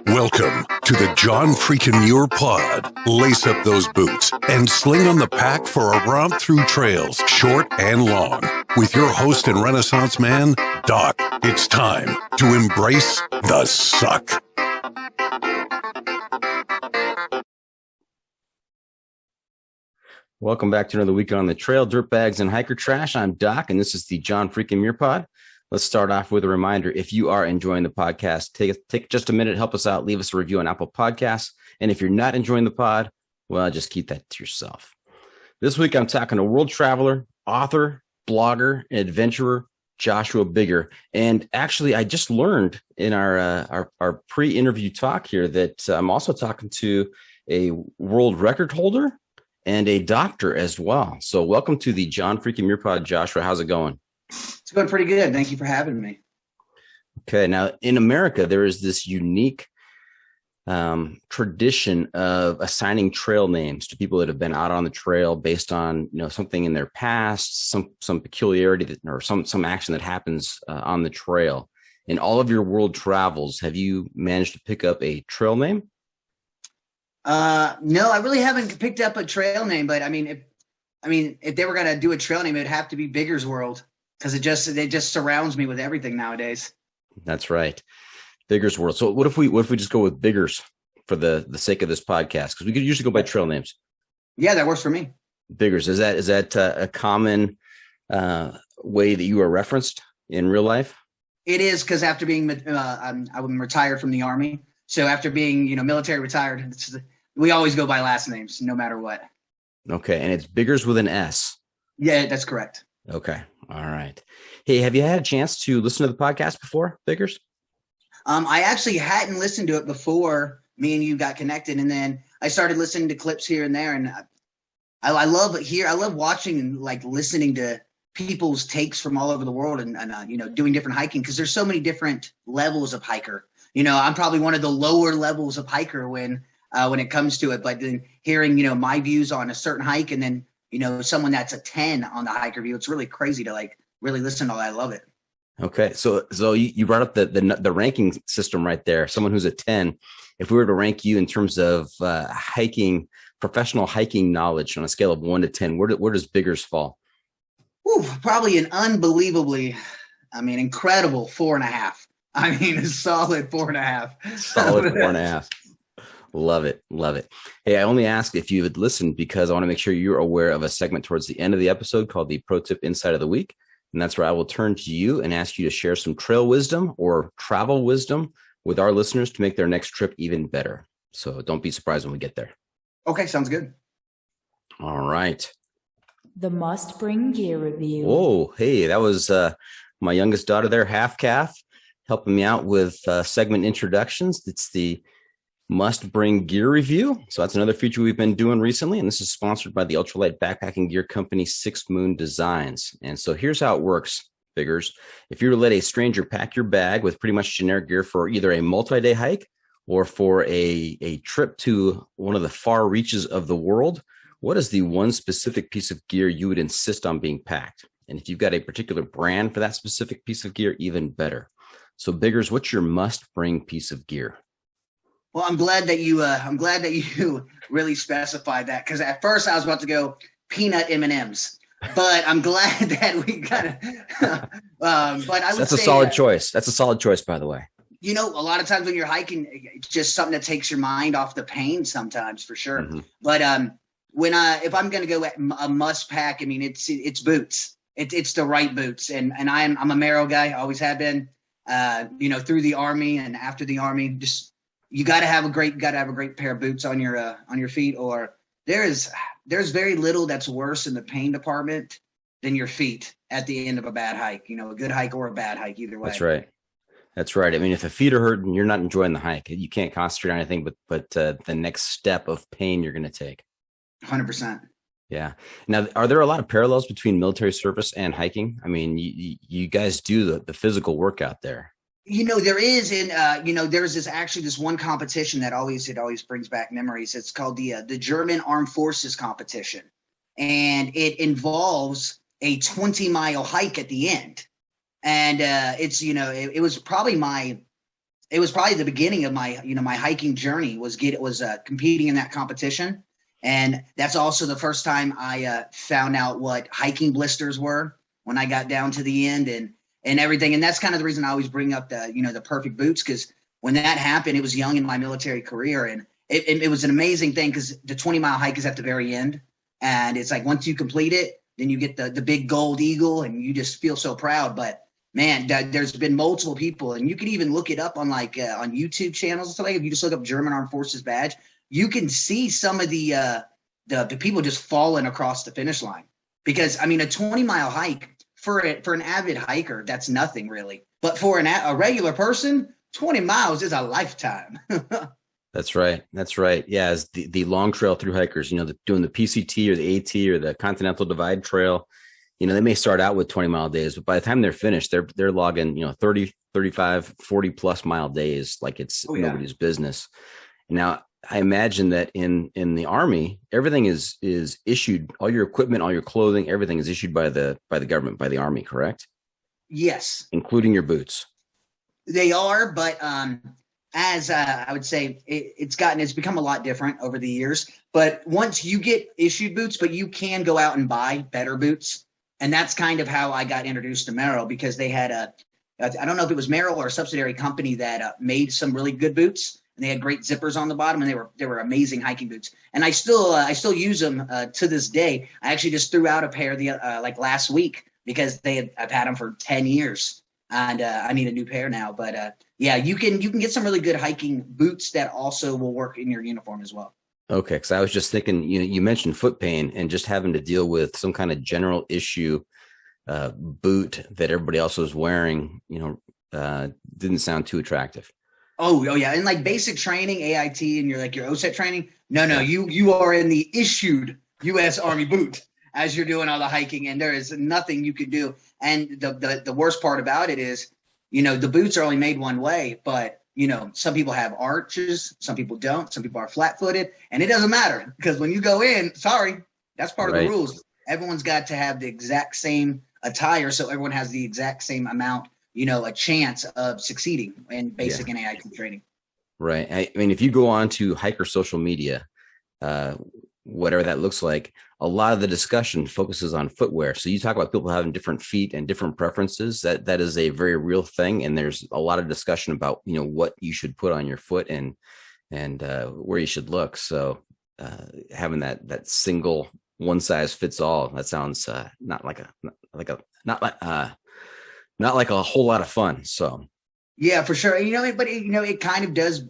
Welcome to the John Freakin' Muir Pod. Lace up those boots and sling on the pack for a romp through trails, short and long. With your host and Renaissance man, Doc. It's time to embrace the suck. Welcome back to another weekend on the trail, dirtbags and hiker trash. I'm Doc, and this is the John Freakin' Muir Pod. Let's start off with a reminder. If you are enjoying the podcast, take just a minute, help us out, leave us a review on Apple Podcasts. And if you're not enjoying the pod, well, just keep that to yourself. This week, I'm talking to world traveler, author, blogger, and adventurer, Joshua Bigger. And actually, I just learned in our pre-interview talk here that I'm also talking to a world record holder and a doctor as well. So welcome to the John Freakin' Muir Pod, Joshua. How's it going? It's going pretty good. Thank you for having me. Okay. Now, in America, there is this unique tradition of assigning trail names to people that have been out on the trail based on, something in their past, some peculiarity or some action that happens on the trail. In all of your world travels, have you managed to pick up a trail name? No, I really haven't picked up a trail name, but if they were going to do a trail name, it'd have to be Bigger's World. Because it just surrounds me with everything nowadays. That's right, Bigger's World. So what if we just go with Bigger's for the sake of this podcast? Because we could usually go by trail names. Yeah, that works for me. Bigger's, is that a common way that you are referenced in real life? It is, because after being I'm retired from the Army, so after being military retired, we always go by last names no matter what. Okay, and it's Bigger's with an S. Yeah, that's correct. Okay. All right. Hey, have you had a chance to listen to the podcast before, Biggers? I actually hadn't listened to it before me and you got connected, and then I started listening to clips here and there, and I love watching and listening to people's takes from all over the world and doing different hiking, because there's so many different levels of hiker. I'm probably one of the lower levels of hiker when it comes to it, but then hearing my views on a certain hike, and then someone that's a 10 on the hiker view, it's really crazy to really listen to all that. I love it. Okay. So you brought up the ranking system right there. Someone who's a 10, if we were to rank you in terms of professional hiking knowledge on a scale of 1 to 10, where does Biggers fall? Ooh, probably an unbelievably, incredible 4.5. A solid 4.5. Solid 4.5. Love it. Love it. Hey, I only asked if you had listened because I want to make sure you're aware of a segment towards the end of the episode called the Pro Tip Insight of the Week. And that's where I will turn to you and ask you to share some trail wisdom or travel wisdom with our listeners to make their next trip even better. So don't be surprised when we get there. Okay, sounds good. All right. The must bring gear review. Oh, hey, that was my youngest daughter there, Half Calf, helping me out with segment introductions. It's the must bring gear review. So that's another feature we've been doing recently. And this is sponsored by the ultralight backpacking gear company, 6 Moon Designs. And so here's how it works, Biggers. If you were to let a stranger pack your bag with pretty much generic gear for either a multi-day hike or for a trip to one of the far reaches of the world, what is the one specific piece of gear you would insist on being packed? And if you've got a particular brand for that specific piece of gear, even better. So Biggers, what's your must bring piece of gear? Well, I'm glad that you really specified that, because at first I was about to go peanut M&Ms, but I'm glad that we got it. But I would That's say a solid choice. That's a solid choice, by the way. A lot of times when you're hiking, it's just something that takes your mind off the pain sometimes, for sure. Mm-hmm. But if I'm going to go a must pack, it's boots. It's the right boots, and I'm a Merrell guy, always have been. Through the Army and after the Army, just. You got to have a great pair of boots on your feet, or there's very little that's worse in the pain department than your feet at the end of a bad hike. A good hike or a bad hike, either way. That's right. If the feet are hurting, you're not enjoying the hike. You can't concentrate on anything but the next step of pain you're going to take. 100%. Yeah. Now, are there a lot of parallels between military service and hiking? You guys do the physical work out there. There is, there's this one competition that always brings back memories. It's called the German Armed Forces competition, and it involves a 20-mile hike at the end. And it's, it was probably the beginning of my, my hiking journey was competing in that competition. And that's also the first time I found out what hiking blisters were when I got down to the end and everything. And that's kind of the reason I always bring up the perfect boots, because when that happened, it was young in my military career. And it was an amazing thing because the 20-mile hike is at the very end. And it's like once you complete it, then you get the big gold eagle and you just feel so proud. But man, there's been multiple people, and you can even look it up on on YouTube channels and stuff like that. If you just look up German Armed Forces badge, you can see some of the people just falling across the finish line. Because I mean, a 20-mile hike for an avid hiker, that's nothing really. But for a regular person, 20 miles is a lifetime. That's right. That's right. Yeah, as the long trail through hikers, doing the PCT or the AT or the Continental Divide Trail, they may start out with 20-mile days, but by the time they're finished, they're logging, 30, 35, 40 plus mile days like it's nobody's business. Now, I imagine that in the Army, everything is issued, all your equipment, all your clothing, everything is issued by the government, by the Army, correct? Yes. Including your boots. They are, but as I would say, it's become a lot different over the years. But once you get issued boots, but you can go out and buy better boots. And that's kind of how I got introduced to Merrell, because they had I don't know if it was Merrell or a subsidiary company that made some really good boots, and they had great zippers on the bottom, and they were amazing hiking boots. And I still use them to this day. I actually just threw out a pair like last week because I've had them for 10 years, and I need a new pair now. But yeah, you can get some really good hiking boots that also will work in your uniform as well. Okay, because I was just thinking, you mentioned foot pain and just having to deal with some kind of general issue boot that everybody else was wearing, didn't sound too attractive. Oh yeah, and like basic training, AIT, and your OSET training. No, you are in the issued U.S. Army boot as you're doing all the hiking, and there is nothing you could do. And the worst part about it is, the boots are only made one way, but some people have arches, some people don't, some people are flat-footed, and it doesn't matter because when you go in, sorry, that's part of the rules. Everyone's got to have the exact same attire, so everyone has the exact same amount, a chance of succeeding in basic and AIT training. Right. I mean, if you go on to hiker social media, whatever that looks like, a lot of the discussion focuses on footwear. So you talk about people having different feet and different preferences. That is a very real thing. And there's a lot of discussion about, what you should put on your foot and where you should look. So having that single one size fits all, that sounds not like a whole lot of fun. So yeah, for sure. But it kind of does.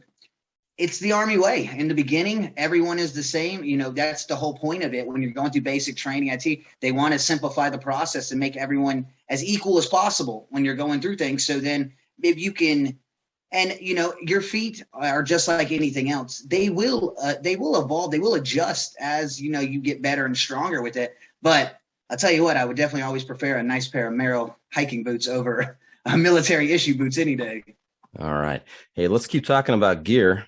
It's the Army way. In the beginning, everyone is the same. That's the whole point of it. When you're going through basic training, they want to simplify the process and make everyone as equal as possible when you're going through things. So then if you can, and your feet are just like anything else. They will evolve. They will adjust as, you get better and stronger with it. But I'll tell you what, I would definitely always prefer a nice pair of Merrell hiking boots over military issue boots any day. All right. Hey, let's keep talking about gear.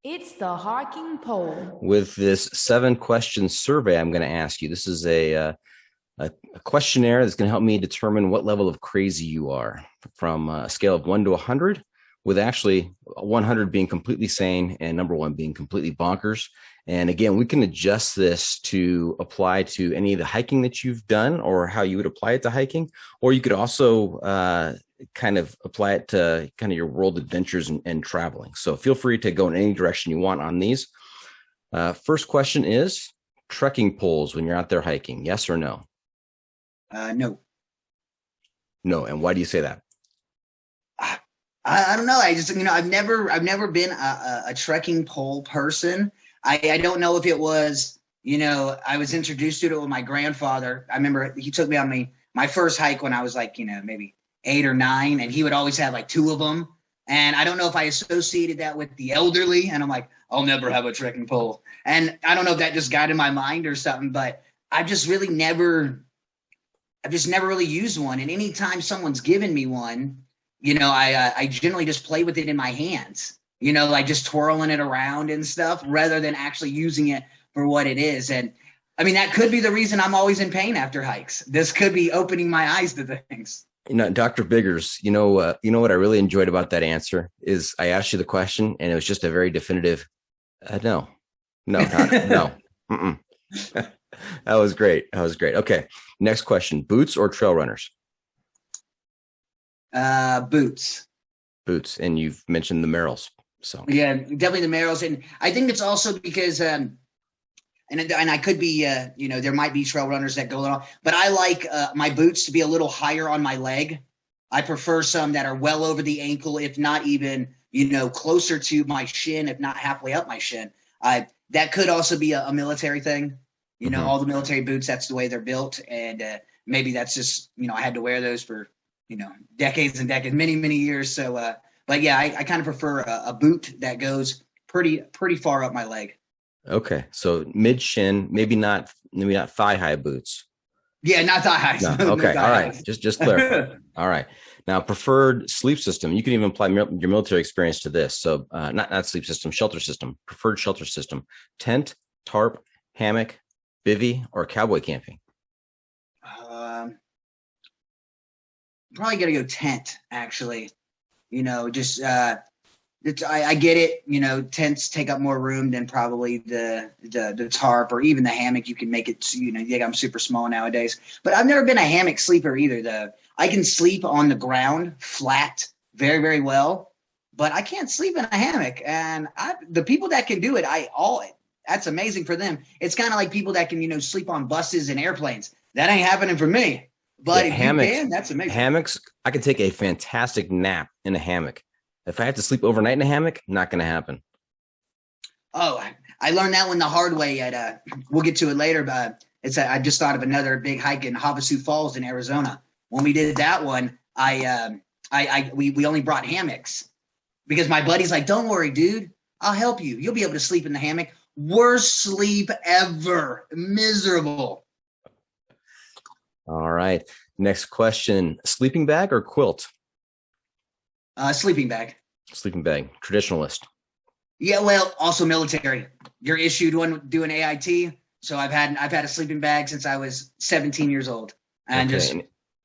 It's the hiking poll. With this 7-question survey I'm going to ask you, this is a questionnaire that's going to help me determine what level of crazy you are from a scale of 1 to 100, with actually 100 being completely sane and number 1 being completely bonkers. And again, we can adjust this to apply to any of the hiking that you've done or how you would apply it to hiking, or you could also kind of apply it to kind of your world adventures and traveling. So feel free to go in any direction you want on these. First question is trekking poles when you're out there hiking, yes or no? No. No. And why do you say that? I don't know. I just, I've never been a trekking pole person. I don't know if it was, I was introduced to it with my grandfather. I remember he took me on my first hike when I was like, maybe 8 or 9, and he would always have like 2 of them. And I don't know if I associated that with the elderly, and I'm like, I'll never have a trekking pole. And I don't know if that just got in my mind or something, but I've just never really used one. And anytime someone's given me one, I generally just play with it in my hands, like just twirling it around and stuff rather than actually using it for what it is. And I mean, that could be the reason I'm always in pain after hikes. This could be opening my eyes to things. Dr. Biggers, you know what I really enjoyed about that answer is I asked you the question and it was just a very definitive, no, no. That was great. Okay. Next question, boots or trail runners? Boots. Boots. And you've mentioned the Merrells. So yeah, definitely the Merrells. And I think it's also because, and I could be, there might be trail runners that go along, but I like my boots to be a little higher on my leg. I prefer some that are well over the ankle, if not even, closer to my shin, if not halfway up my shin. That could also be a military thing. All the military boots, that's the way they're built. And maybe that's just, I had to wear those for, decades and decades, many, many years. So, but yeah, I kind of prefer a boot that goes pretty far up my leg. Okay, so mid-shin, maybe not thigh high boots. Yeah, not thigh highs. No. Okay, all right, just clarify. All right, now preferred sleep system. You can even apply your military experience to this. So not sleep system, shelter system. Preferred shelter system: tent, tarp, hammock, bivvy, or cowboy camping. Probably gonna go tent. Actually, just. I get it. Tents take up more room than probably the tarp or even the hammock. You can make it, I'm super small nowadays. But I've never been a hammock sleeper either, though. I can sleep on the ground flat very, very well, but I can't sleep in a hammock. And the people that can do it, that's amazing for them. It's kind of like people that can, sleep on buses and airplanes. That ain't happening for me. But if hammocks, you can, that's amazing. Hammocks, I can take a fantastic nap in a hammock. If I have to sleep overnight in a hammock, not going to happen. Oh, I learned that one the hard way. We'll get to it later, but I just thought of another big hike in Havasu Falls in Arizona. When we did that one, we only brought hammocks because my buddy's like, "Don't worry, dude, I'll help you. You'll be able to sleep in the hammock." Worst sleep ever, miserable. All right, next question: sleeping bag or quilt? Sleeping bag. Sleeping bag. Traditionalist. Yeah, well, also military. You're issued one doing AIT, so I've had a sleeping bag since I was 17 years old, and just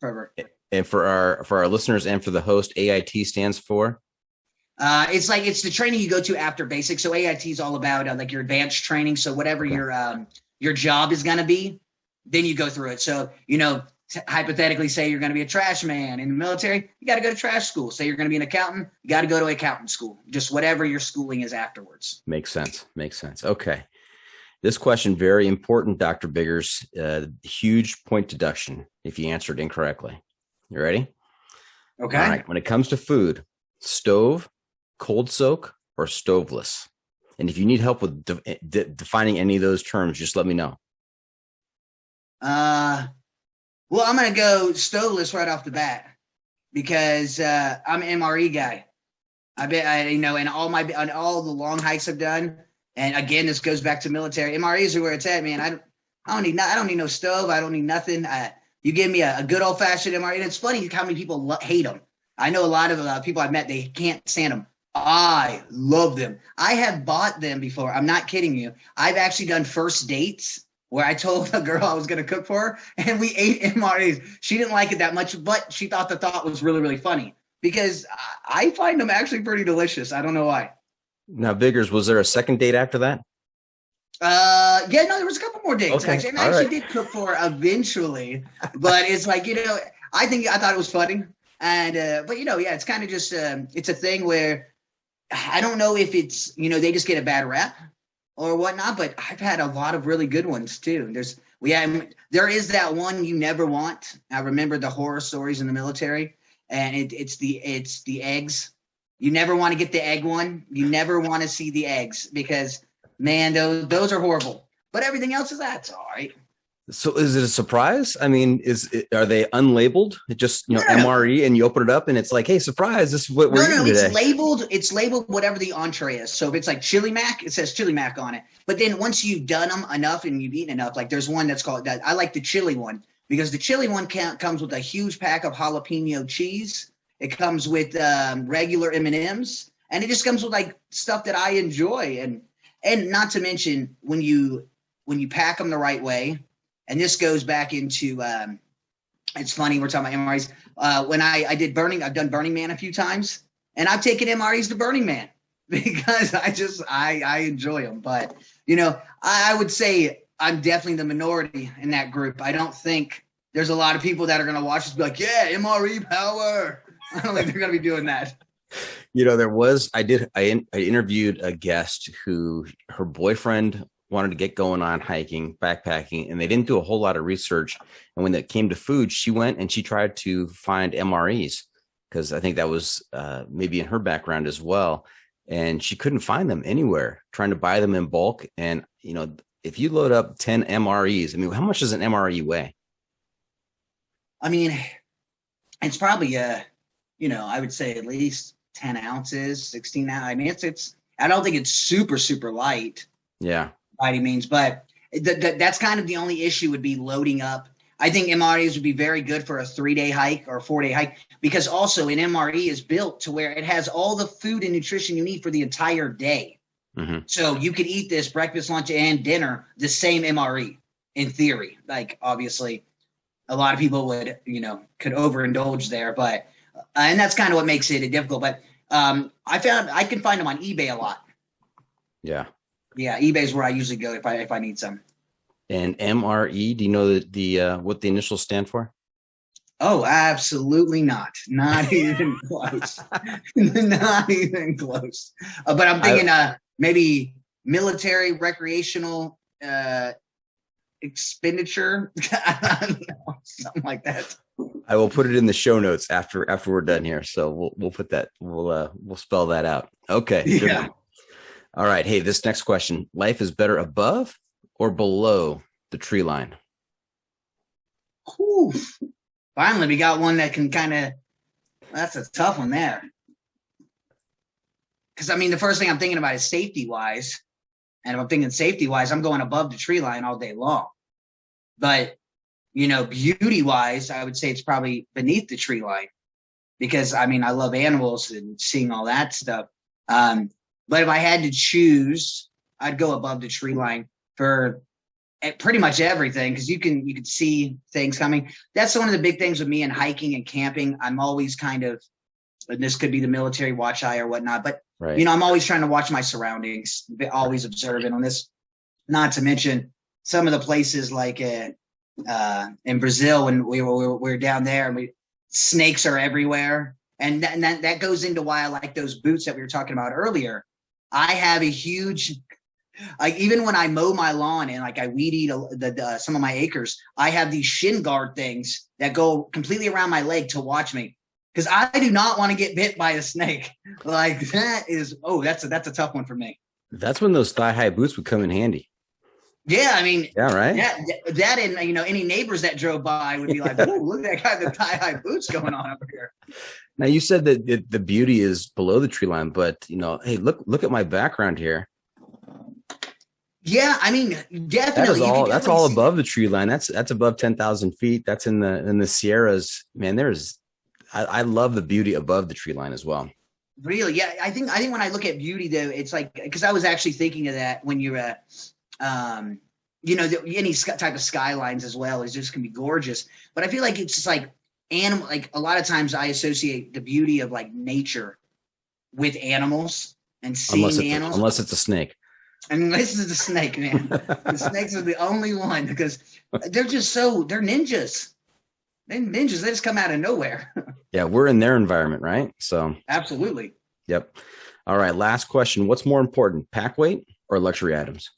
forever. And for our listeners and for the host, AIT stands for. It's the training you go to after basic. So AIT is all about like your advanced training. So whatever your job is gonna be, then you go through it. So hypothetically, say you're going to be a trash man in the military, you got to go to trash school. Say you're going to be an accountant, you got to go to accountant school. Just whatever your schooling is afterwards. Makes sense. Okay. This question, very important, Dr. Biggers. Huge point deduction if you answered incorrectly. You ready? Okay. All right. When it comes to food, stove, cold soak, or stoveless? And if you need help with defining any of those terms, just let me know. Well, I'm going to go stoveless right off the bat because I'm an MRE guy. And all the long hikes I've done, and again, this goes back to military. MREs are where it's at, man. I don't need no stove. I don't need nothing. You give me a good old fashioned MRE, and it's funny how many people hate them. I know a lot of people I've met, they can't stand them. I love them. I have bought them before. I'm not kidding you. I've actually done first dates where I told a girl I was going to cook for her, and we ate MREs. She didn't like it that much, but she thought the thought was really, really funny because I find them actually pretty delicious. I don't know why. Now, Biggers, was there a second date after that? Yeah, no, there was a couple more dates, okay. actually. And I actually did cook for her eventually, but it's like, I thought it was funny. And, but it's kind of just, it's a thing where I don't know if it's, they just get a bad rap or whatnot, but I've had a lot of really good ones too. There is that one you never want. I remember the horror stories in the military, and it's the eggs. You never want to get the egg one. You never want to see the eggs because, man, those are horrible. But everything else that's all right. So is it a surprise? I mean, are they unlabeled? It just MRE, and you open it up and it's like, hey, surprise! This is what we're eating today. It's labeled whatever the entree is. So if it's like chili mac, it says chili mac on it. But then once you've done them enough and you've eaten enough, like there's one that's called that. I like the chili one because the chili one comes with a huge pack of jalapeno cheese. It comes with regular M&Ms, and it just comes with like stuff that I enjoy, and not to mention when when you pack them the right way, and this goes back into, it's funny, we're talking about MREs. When I did I've done Burning Man a few times, and I've taken MREs to Burning Man because I enjoy them. But, you know, I would say I'm definitely the minority in that group. I don't think there's a lot of people that are going to watch this be like, yeah, MRE power. I don't think they're going to be doing that. You know, I interviewed a guest who her boyfriend wanted to get going on hiking, backpacking, and they didn't do a whole lot of research. And when it came to food, she went and she tried to find MREs because I think that was maybe in her background as well. And she couldn't find them anywhere, trying to buy them in bulk. And, you know, if you load up 10 MREs, I mean, how much does an MRE weigh? I mean, it's probably, you know, I would say at least 10 ounces, 16 ounces. I mean, I don't think it's super, super light. Yeah. By any means, but that's kind of the only issue would be loading up. I think MREs would be very good for a 3-day hike or a 4-day hike because also an MRE is built to where it has all the food and nutrition you need for the entire day. Mm-hmm. So you could eat this breakfast, lunch, and dinner, the same MRE in theory. Like, obviously, a lot of people would, you know, could overindulge there, but and that's kind of what makes it difficult. But I found I can find them on eBay a lot. Yeah. Yeah, eBay is where I usually go if I need some. And MRE, do you know the what the initials stand for? Oh, absolutely not. Not even close. Not even close. But I'm thinking maybe military recreational expenditure, something like that. I will put it in the show notes after we're done here. So we'll put that. We'll spell that out. Okay. Yeah. All right. Hey, this next question: life is better above or below the tree line? Whew. Finally, we got one that can kind of. That's a tough one there. Because I mean, the first thing I'm thinking about is safety wise, and if I'm thinking safety wise, I'm going above the tree line all day long. But you know, beauty wise, I would say it's probably beneath the tree line, because I mean, I love animals and seeing all that stuff. But if I had to choose, I'd go above the tree line for pretty much everything, because you can see things coming. That's one of the big things with me in hiking and camping. I'm always kind of, and this could be the military watch eye or whatnot, but right. You know, I'm always trying to watch my surroundings, always observant on this. Not to mention some of the places like in Brazil when we were down there, and snakes are everywhere, and that goes into why I like those boots that we were talking about earlier. I have a huge, like, even when I mow my lawn and like I weed eat some of my acres, I have these shin guard things that go completely around my leg to watch me, because I do not want to get bit by a snake. Like that is, that's a tough one for me. That's when those thigh high boots would come in handy. Yeah, I mean, yeah, right. That and you know, any neighbors that drove by would be like, "Oh, look at that guy with thigh high boots going on over here." Now you said that the beauty is below the tree line, but you know, hey, look at my background here. Yeah, I mean, definitely. That's all above the tree line. That's above 10,000 feet. That's in the Sierras. Man, I love the beauty above the tree line as well. Really, yeah. I think when I look at beauty though, it's like, because I was actually thinking of that when you're you know, any type of skylines as well is just can be gorgeous. But I feel like it's just like animal. Like a lot of times I associate the beauty of like nature with animals and seeing the animals. Unless it's a snake. Unless it's a snake, man. The snakes are the only one, because they're ninjas. They're ninjas. They just come out of nowhere. Yeah, we're in their environment, right? So absolutely. Yep. All right. Last question. What's more important, pack weight or luxury items?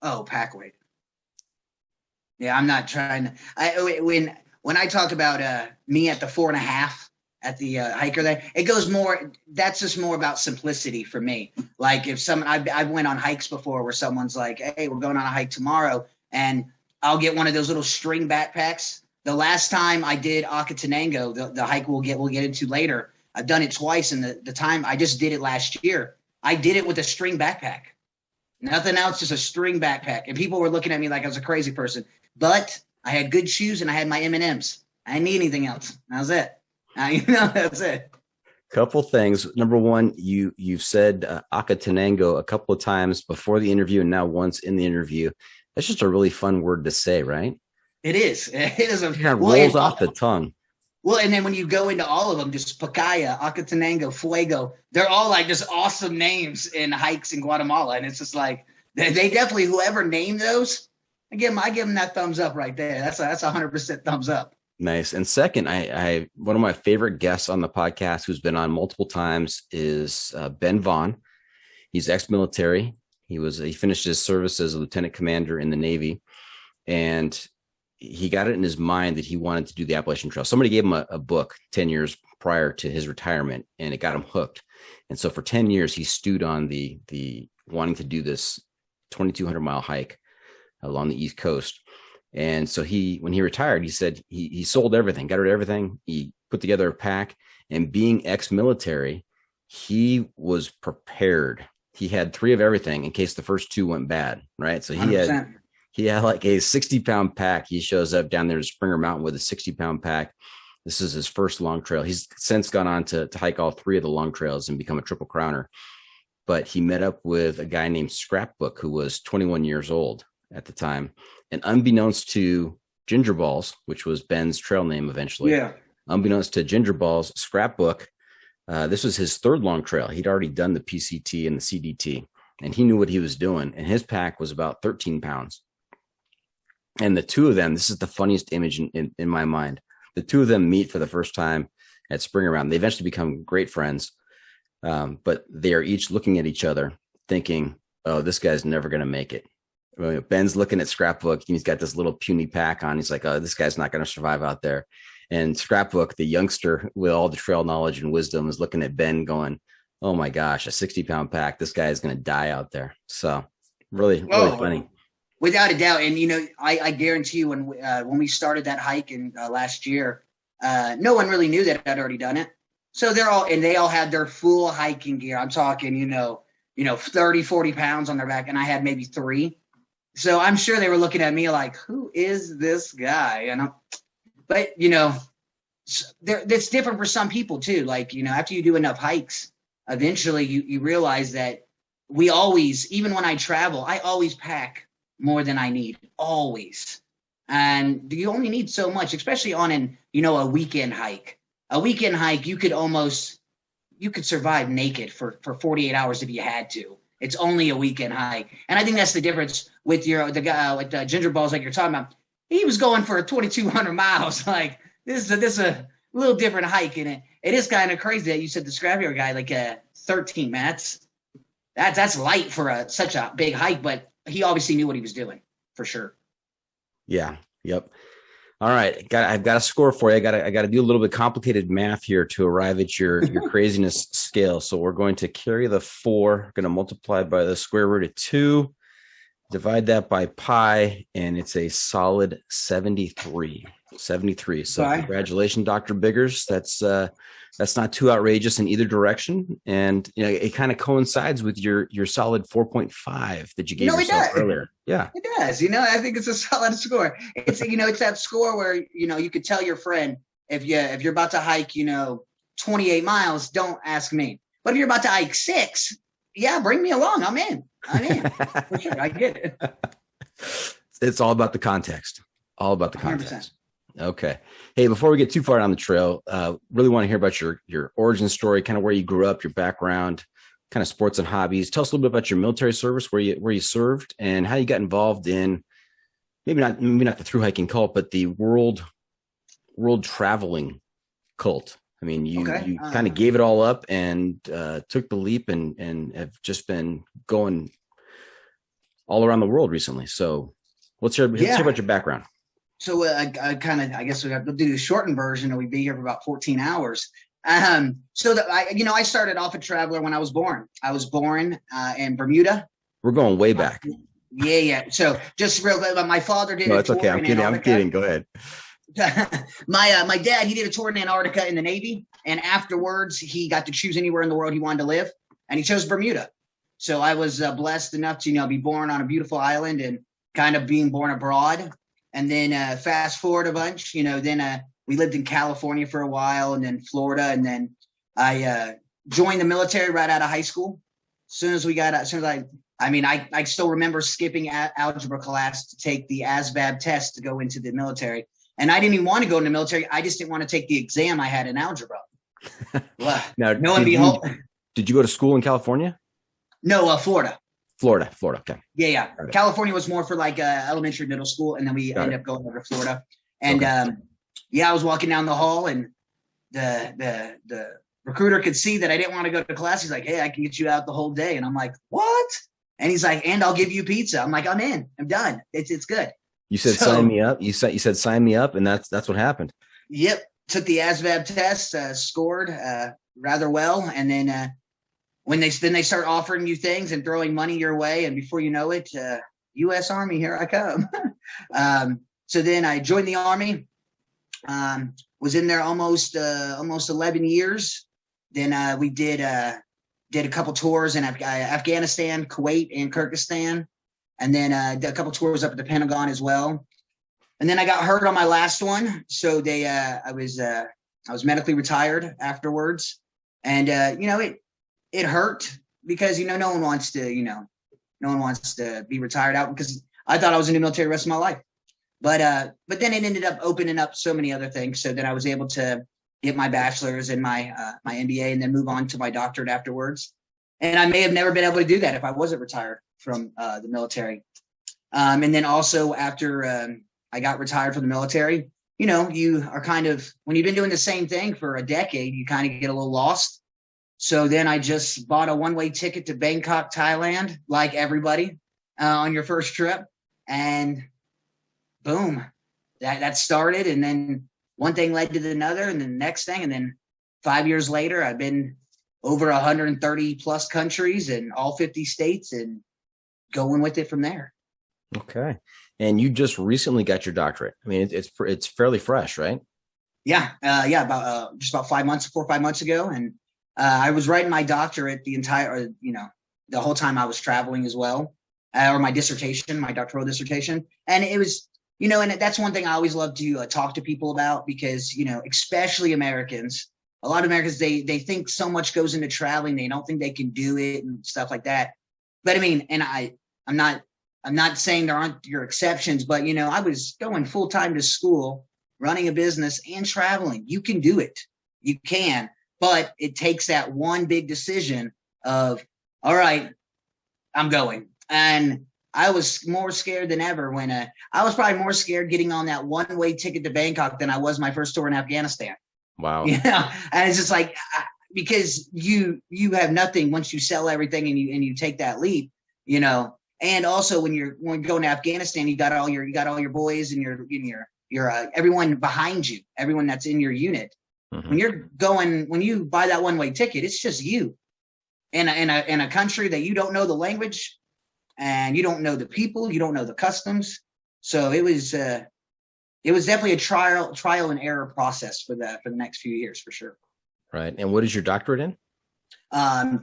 Oh, pack weight. Yeah, I'm not trying to. When I talk about me at the 4.5 at the hiker there, it goes more. That's just more about simplicity for me. Like if I went on hikes before where someone's like, "Hey, we're going on a hike tomorrow," and I'll get one of those little string backpacks. The last time I did Acatenango, the hike we'll get into later, I've done it twice, and the time I just did it last year, I did it with a string backpack. Nothing else, just a string backpack. And people were looking at me like I was a crazy person. But I had good shoes and I had my M&Ms. I didn't need anything else. That was it. You know, that's it. Couple things. Number one, you've said Akatanango a couple of times before the interview and now once in the interview. That's just a really fun word to say, right? It is. It is. It kind of rolls off the tongue. Well, and then when you go into all of them, just Pacaya, Akatanango, Fuego, they're all like just awesome names in hikes in Guatemala. And it's just like, they definitely, whoever named those, I give them that thumbs up right there. That's 100% thumbs up. Nice. And second, I one of my favorite guests on the podcast who's been on multiple times is Ben Vaughn. He's ex-military. He finished his service as a lieutenant commander in the Navy, and he got it in his mind that he wanted to do the Appalachian Trail. Somebody gave him a book 10 years prior to his retirement, and it got him hooked. And so for 10 years, he stewed on the wanting to do this 2,200 mile hike along the East Coast. And so when he retired, he said he sold everything, got rid of everything. He put together a pack, and being ex-military, he was prepared. He had 3 of everything in case the first 2 went bad. Right. So he had like a 60-pound pack. He shows up down there to Springer Mountain with a 60-pound pack. This is his first long trail. He's since gone on to hike all 3 of the long trails and become a triple crowner. But he met up with a guy named Scrapbook, who was 21 years old at the time. And unbeknownst to Ginger Balls, which was Ben's trail name eventually, unbeknownst to Ginger Balls, Scrapbook, this was his 3rd long trail. He'd already done the PCT and the CDT, and he knew what he was doing. And his pack was about 13 pounds. And the 2 of them, this is the funniest image in my mind. The 2 of them meet for the first time at Springer Mountain. They eventually become great friends, but they are each looking at each other thinking, oh, this guy's never going to make it. Ben's looking at Scrapbook. He's got this little puny pack on. He's like, oh, this guy's not going to survive out there. And Scrapbook, the youngster with all the trail knowledge and wisdom, is looking at Ben going, oh my gosh, a 60-pound pack. This guy is going to die out there. So really funny. Without a doubt. And, I guarantee you when we started that hike in last year, no one really knew that I'd already done it. So they all had their full hiking gear. I'm talking, 30, 40 pounds on their back. And I had maybe 3. So I'm sure they were looking at me like, who is this guy? But it's different for some people too. Like, after you do enough hikes, eventually you realize that we always, even when I travel, I always pack more than I need, always. And you only need so much, especially on a weekend hike. A weekend hike, you could survive naked for 48 hours if you had to. It's only a weekend hike. And I think that's the difference with the guy with the Ginger Balls like you're talking about. He was going for 2,200 miles. Like this is a little different hike. And it is kind of crazy that you said the Scrappier guy, like 13, man. That's light for such a big hike, but he obviously knew what he was doing for sure. Yeah. Yep. All right. I've got a score for you. I got to do a little bit complicated math here to arrive at your craziness scale. So we're going to carry the 4, going to multiply by the square root of 2, divide that by pi, and it's a solid 73. 73. So congratulations, Dr. Biggers. That's not too outrageous in either direction. And it kind of coincides with your solid 4.5 that you gave yourself earlier. Yeah. It does. I think it's a solid score. It's it's that score where you could tell your friend if you're about to hike 28 miles, don't ask me. But if you're about to hike 6, yeah, bring me along. I'm in. For sure. I get it. It's all about the context. All about the context. 100%. Okay. Hey, before we get too far down the trail, really want to hear about your origin story, kind of where you grew up, your background, kind of sports and hobbies. Tell us a little bit about your military service, where you served, and how you got involved in maybe not the thru hiking cult, but the world traveling cult. I mean, you kind of gave it all up and took the leap and have just been going all around the world recently. So let's hear about your background. So I guess we have to do the shortened version, or we'd be here for about 14 hours. I started off a traveler when I was born. I was born in Bermuda. We're going way back. Yeah. So just real quick, my father did. No, it's okay. I'm kidding. Go ahead. My dad, he did a tour in Antarctica in the Navy, and afterwards he got to choose anywhere in the world he wanted to live, and he chose Bermuda. So I was blessed enough to be born on a beautiful island and kind of being born abroad. And then fast forward a bunch, then we lived in California for a while, and then Florida, and then I joined the military right out of high school. As soon as I still remember skipping algebra class to take the ASVAB test to go into the military. And I didn't even want to go in the military. I just didn't want to take the exam I had in algebra. Well, Now, no one behold. Did you go to school in California? No, Florida. Florida. Okay. Yeah. California was more for like elementary, middle school, and then we ended up going over to Florida. And I was walking down the hall, and the recruiter could see that I didn't want to go to class. He's like, "Hey, I can get you out the whole day," and I'm like, "What?" And he's like, "And I'll give you pizza." I'm like, "I'm in. I'm done. It's good." You said sign me up. You said sign me up, and that's what happened. Yep. Took the ASVAB test, scored rather well, and then when they start offering you things and throwing money your way, and before you know it, U.S. Army, here I come. So then I joined the Army. Was in there almost 11 years. Then we did a couple tours in Afghanistan, Kuwait, and Kyrgyzstan, and then did a couple tours up at the Pentagon as well. And then I got hurt on my last one, so I was medically retired afterwards, and it hurt because no one wants to be retired out, because I thought I was in the military the rest of my life. But then it ended up opening up so many other things, so that I was able to get my bachelor's and my MBA, and then move on to my doctorate afterwards. And I may have never been able to do that if I wasn't retired from the military. And then also after I got retired from the military, you are kind of, when you've been doing the same thing for a decade, you kind of get a little lost. So then I just bought a one-way ticket to Bangkok, Thailand, like everybody on your first trip. And boom, that started. And then one thing led to another, and then the next thing. And then 5 years later, I've been over 130 plus countries in all 50 states and going with it from there. Okay. And you just recently got your doctorate. I mean, it's fairly fresh, right? Yeah. About just about 4 or 5 months ago. And I was writing my doctorate the whole time I was traveling as well, or my doctoral dissertation. And it was, and that's one thing I always love to talk to people about, because, especially Americans, a lot of Americans, they think so much goes into traveling. They don't think they can do it and stuff like that. But I mean, and I'm not saying there aren't your exceptions, but, I was going full time to school, running a business and traveling. You can do it. You can, but it takes that one big decision of, all right, I'm going. And I was more scared than ever when I was probably more scared getting on that one-way ticket to Bangkok than I was my first tour in Afghanistan. Wow. And it's just like, because you have nothing once you sell everything and you take that leap, and also when you're going to Afghanistan, you got all your boys and your everyone behind you, everyone that's in your unit. Mm-hmm. When you buy that one-way ticket, it's just you in a country that you don't know the language, and you don't know the people, you don't know the customs. So it was definitely a trial and error process for the next few years, for sure. Right. And what is your doctorate in?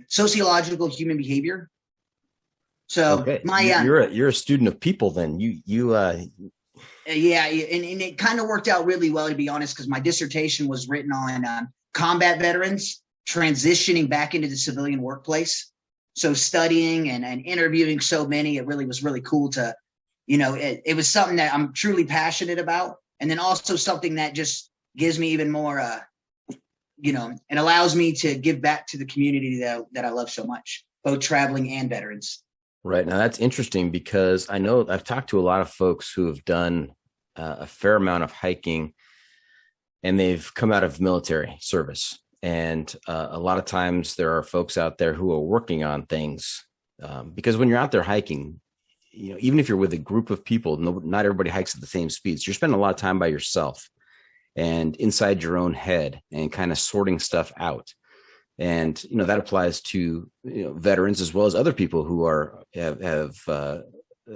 Sociological human behavior. So okay. You're a student of people then. Yeah, and it kind of worked out really well, to be honest, because my dissertation was written on combat veterans transitioning back into the civilian workplace. So studying and interviewing so many, it really was really cool to, it was something that I'm truly passionate about. And then also something that just gives me even more, it allows me to give back to the community that I love so much, both traveling and veterans. Right. Now that's interesting, because I know I've talked to a lot of folks who have done a fair amount of hiking, and they've come out of military service. And a lot of times there are folks out there who are working on things, because when you're out there hiking, even if you're with a group of people, not everybody hikes at the same speeds. You're spending a lot of time by yourself and inside your own head and kind of sorting stuff out. And, that applies to, veterans as well as other people who have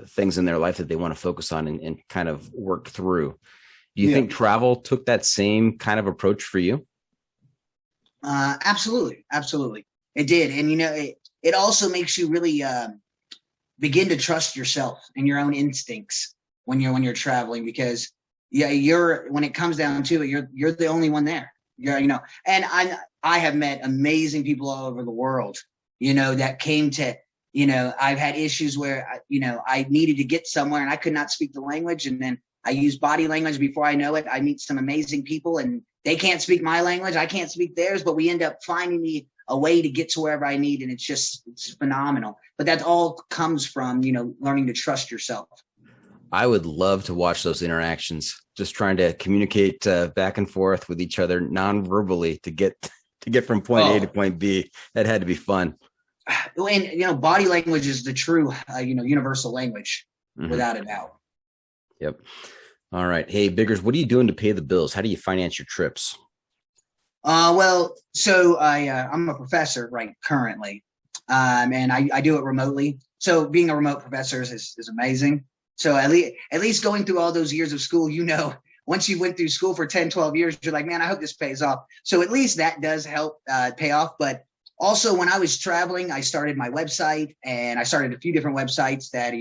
things in their life that they want to focus on and kind of work through. Do you think travel took that same kind of approach for you? Absolutely. It did. And, it also makes you really begin to trust yourself and your own instincts when you're traveling, because when it comes down to it, you're the only one there. Yeah, and I have met amazing people all over the world, that came to, I've had issues where, I needed to get somewhere and I could not speak the language. And then I use body language. Before I know it, I meet some amazing people and they can't speak my language. I can't speak theirs, but we end up finding a way to get to wherever I need. And it's phenomenal. But that all comes from, learning to trust yourself. I would love to watch those interactions, just trying to communicate back and forth with each other non-verbally to get from point A to point B. That had to be fun. And, body language is the true, universal language, without a doubt. Yep. All right. Hey, Biggers, what are you doing to pay the bills? How do you finance your trips? Well, so I'm a professor currently, and I do it remotely. So being a remote professor is amazing. So at least going through all those years of school, once you went through school for 10, 12 years, you're like, man, I hope this pays off. So at least that does help pay off. But also when I was traveling, I started my website, and I started a few different websites that,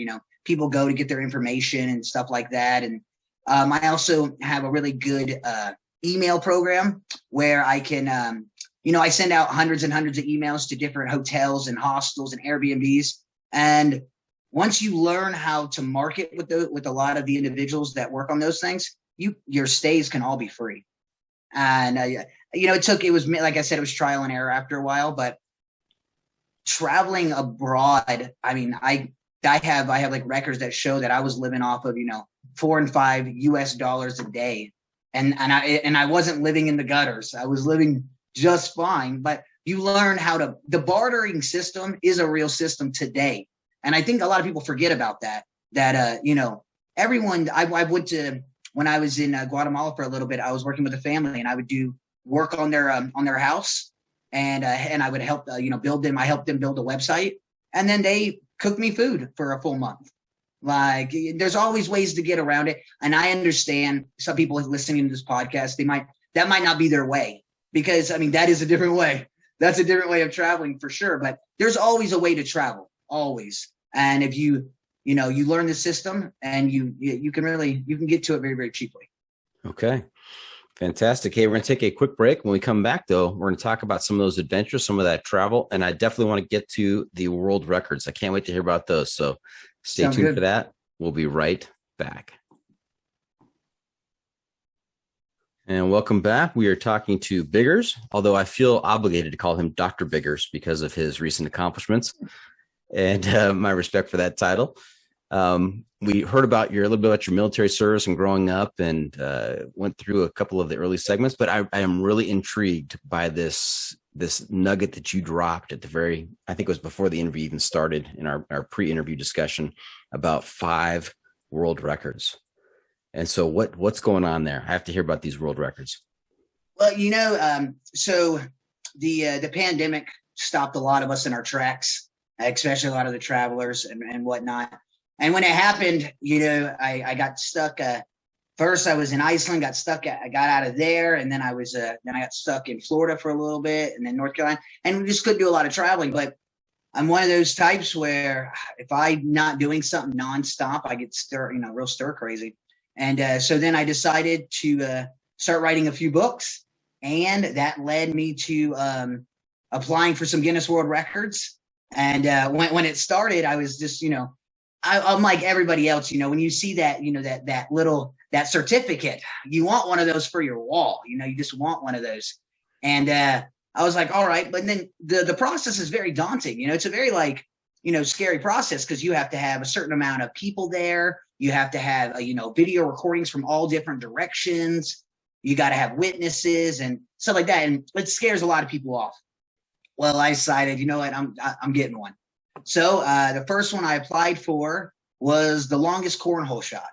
people go to get their information and stuff like that. And I also have a really good email program where I can, I send out hundreds and hundreds of emails to different hotels and hostels and Airbnbs. And once you learn how to market with a lot of the individuals that work on those things, your stays can all be free. And it was, like I said, it was trial and error after a while. But traveling abroad, I mean, I have like records that show that I was living off of $4 and $5 US a day, and I wasn't living in the gutters. I was living just fine. But you learn the bartering system is a real system today. And I think a lot of people forget about that, everyone, I went to, when I was in Guatemala for a little bit, I was working with a family and I would do work on their house, and I would help, build them. I helped them build a website, and then they cooked me food for a full month. Like, there's always ways to get around it. And I understand some people listening to this podcast, that might not be their way, because that is a different way. That's a different way of traveling for sure. But there's always a way to travel. Always. And if you learn the system, and you can get to it very, very cheaply. Okay. Fantastic. Hey, we're going to take a quick break. When we come back, though, we're going to talk about some of those adventures, some of that travel, and I definitely want to get to the world records. I can't wait to hear about those. So stay tuned for that. We'll be right back. And welcome back. We are talking to Biggers, although I feel obligated to call him Dr. Biggers because of his recent accomplishments and my respect for that title. We heard about a little bit about your military service and growing up, and went through a couple of the early segments, but I am really intrigued by this nugget that you dropped at I think it was before the interview even started, in our pre-interview discussion, about 5 world records. And so what's going on there? I have to hear about these world records. Well, so the pandemic stopped a lot of us in our tracks, especially a lot of the travelers and whatnot. And when it happened, I got stuck. First, I was in Iceland, got stuck. I got out of there, and then I got stuck in Florida for a little bit, and then North Carolina. And we just couldn't do a lot of traveling. But I'm one of those types where if I'm not doing something nonstop, I get real stir crazy. And so then I decided to start writing a few books, and that led me to applying for some Guinness World Records. And when it started, I was just, I'm like everybody else, when you see that, that certificate, you want one of those for your wall, you just want one of those. And I was like, all right. But then the process is very daunting. It's a very scary process, because you have to have a certain amount of people there. You have to have, video recordings from all different directions. You got to have witnesses and stuff like that. And it scares a lot of people off. Well, I decided, I'm getting one. So the first one I applied for was the longest cornhole shot.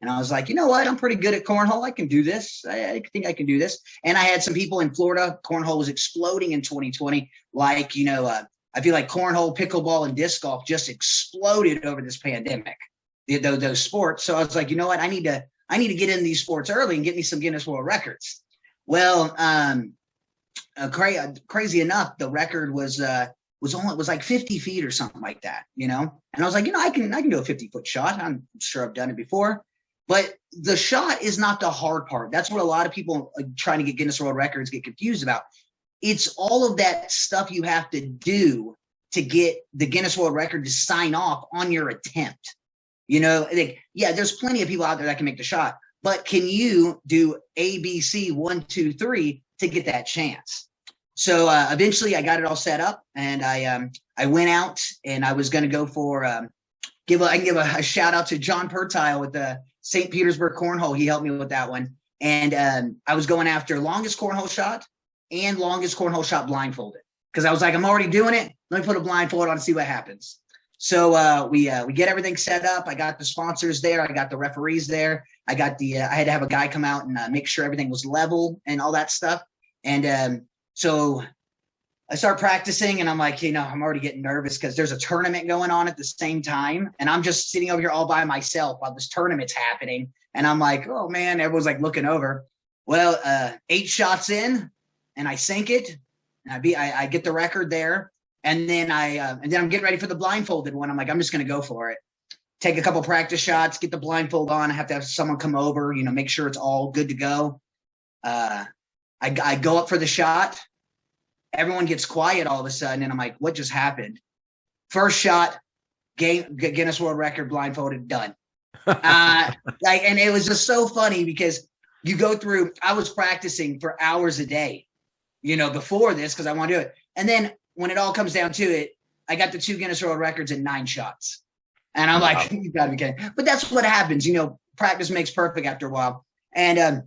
And I was like, you know what? I'm pretty good at cornhole. I can do this. I think I can do this. And I had some people in Florida. Cornhole was exploding in 2020. I feel like cornhole, pickleball, and disc golf just exploded over this pandemic, those sports. So I was like, you know what? I need to get in these sports early and get me some Guinness World Records. Well, crazy enough, the record was like 50 feet or something like that, And I was like, I can do a 50-foot shot. I'm sure I've done it before. But the shot is not the hard part. That's what a lot of people trying to get Guinness World Records get confused about. It's all of that stuff you have to do to get the Guinness World Record to sign off on your attempt. You know, like, yeah, there's plenty of people out there that can make the shot, but can you do A, B, C, 1, 2, 3 to get that chance? So eventually I got it all set up, and I went out and I was going to go for I can give a shout out to John Pertile with the St. Petersburg cornhole. He helped me with that one. And I was going after longest cornhole shot and longest cornhole shot blindfolded, because I was like, I'm already doing it. Let me put a blindfold on and see what happens. So we get everything set up. I got the sponsors there. I got the referees there. I got I had to have a guy come out and make sure everything was level and all that stuff. And so I start practicing, and I'm like, I'm already getting nervous because there's a tournament going on at the same time. And I'm just sitting over here all by myself while this tournament's happening. And I'm like, oh man, everyone's like looking over. Well, 8 shots in, and I sink it, and I get the record there. And then I'm getting ready for the blindfolded one. I'm like, I'm just going to go for it. Take a couple practice shots, get the blindfold on. I have to have someone come over, make sure it's all good to go. I go up for the shot. Everyone gets quiet all of a sudden, and I'm like, what just happened? First shot, Guinness World Record blindfolded, done. And it was just so funny because you go through, I was practicing for hours a day, before this, because I want to do it. And then when it all comes down to it, I got the 2 Guinness World Records in 9 shots. And I'm like, you gotta be kidding. But that's what happens. Practice makes perfect after a while. And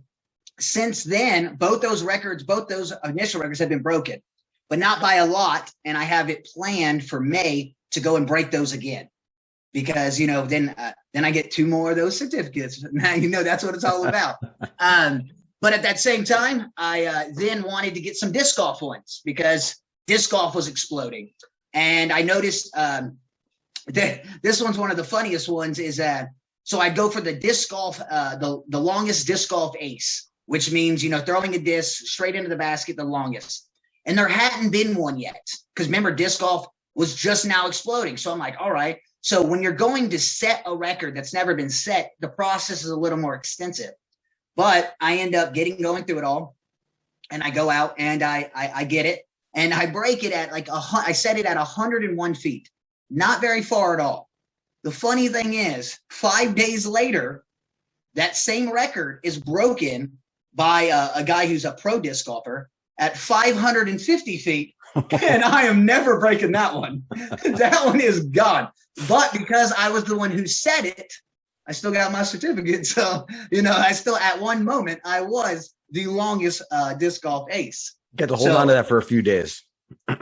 since then, both those initial records have been broken, but not by a lot. And I have it planned for May to go and break those again, because, then I get 2 more of those certificates. Now, that's what it's all about. But at that same time, I then wanted to get some disc golf ones, because disc golf was exploding. And I noticed that this one's one of the funniest ones is that, so I go for the disc golf, the longest disc golf ace, which means, throwing a disc straight into the basket, the longest. And there hadn't been one yet, because remember, disc golf was just now exploding. So I'm like, all right. So when you're going to set a record that's never been set, the process is a little more extensive. But I end up going through it all, and I go out and I get it, and I break it at I set it at 101 feet, not very far at all. The funny thing is, 5 days later, that same record is broken by a guy who's a pro disc golfer at 550 feet. And I am never breaking that one. That one is gone. But because I was the one who said it, I still got my certificate. So, I still, at one moment, I was the longest disc golf ace. You got to hold on to that for a few days.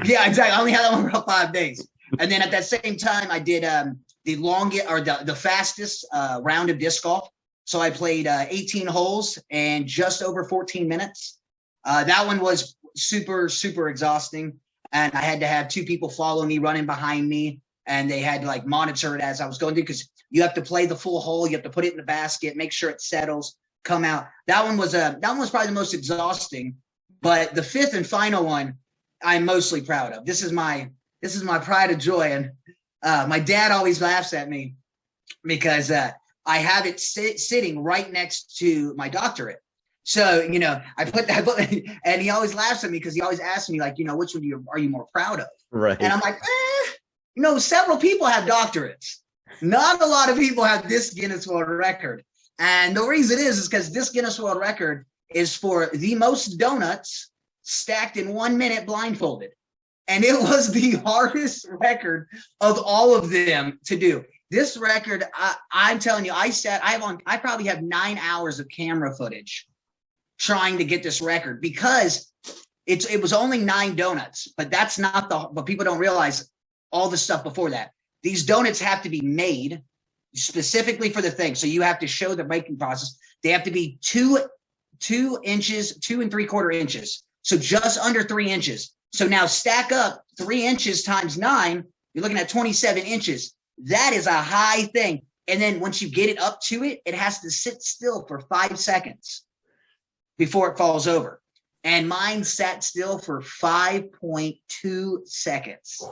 Yeah, exactly. I only had that one for about 5 days. And then at that same time, I did the longest or the fastest round of disc golf. So I played 18 holes and just over 14 minutes. That one was super, super exhausting. And I had to have 2 people follow me, running behind me. And they had to monitor it as I was going through, because you have to play the full hole. You have to put it in the basket, make sure it settles, come out. That one was probably the most exhausting. But the 5th and final one, I'm mostly proud of. This is my pride and joy. And my dad always laughs at me because I have it sitting right next to my doctorate. So, I put and he always laughs at me because he always asks me, which one are you more proud of? Right. And I'm like, several people have doctorates. Not a lot of people have this Guinness World Record. And the reason is because this Guinness World Record is for the most donuts stacked in 1 minute blindfolded. And it was the hardest record of all of them to do. This record, I'm telling you, I probably have 9 hours of camera footage trying to get this record, because it was only 9 donuts, but that's not but people don't realize all the stuff before that. These donuts have to be made specifically for the thing. So you have to show the making process. They have to be 2 inches, 2 3/4 inches. So just under 3 inches. So now stack up 3 inches times 9, you're looking at 27 inches. That is a high thing. And then once you get it up to it, it has to sit still for 5 seconds before it falls over. And mine sat still for 5.2 seconds,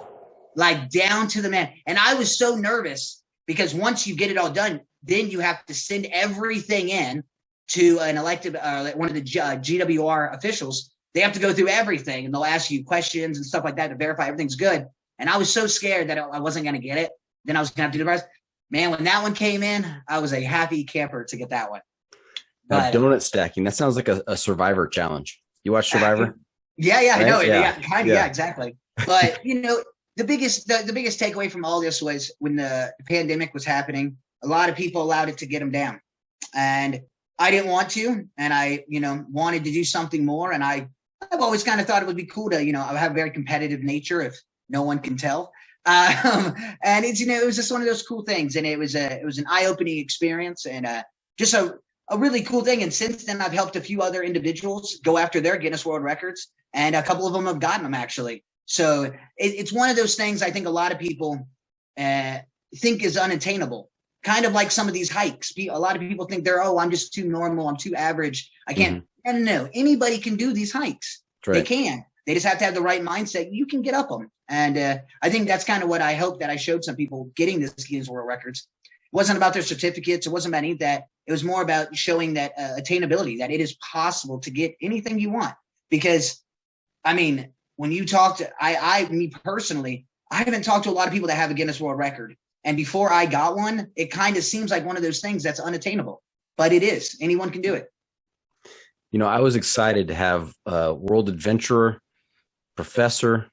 down to the man. And I was so nervous because once you get it all done, then you have to send everything in to an elected, one of the GWR officials. They have to go through everything, and they'll ask you questions and stuff like that to verify everything's good. And I was so scared that I wasn't going to get it. Then I was going to have to do the rest. Man, when that one came in, I was a happy camper to get that one. But, donut stacking, that sounds like a Survivor challenge. You watch Survivor? Yeah, right? I know. Yeah, Exactly. But, the biggest takeaway from all this was when the pandemic was happening, a lot of people allowed it to get them down. And I didn't want to, and I, wanted to do something more. And I've always kind of thought it would be cool to, I have a very competitive nature, if no one can tell. And it's, it was just one of those cool things. And it was an eye-opening experience, and just a really cool thing. And since then, I've helped a few other individuals go after their Guinness World Records, and a couple of them have gotten them, actually. So it's one of those things I think a lot of people think is unattainable. Kind of like some of these hikes. A lot of people think I'm just too normal. I'm too average. I can't. No, anybody can do these hikes. Right. They can. They just have to have the right mindset. You can get up them. And I think that's kind of what I hope that I showed some people getting this Guinness World Records. It wasn't about their certificates. It wasn't about any of that. It was more about showing that attainability, that it is possible to get anything you want. Because, when you talk to, me personally, I haven't talked to a lot of people that have a Guinness World Record. And before I got one, it kind of seems like one of those things that's unattainable, but it is. Anyone can do it. I was excited to have a world adventurer, professor,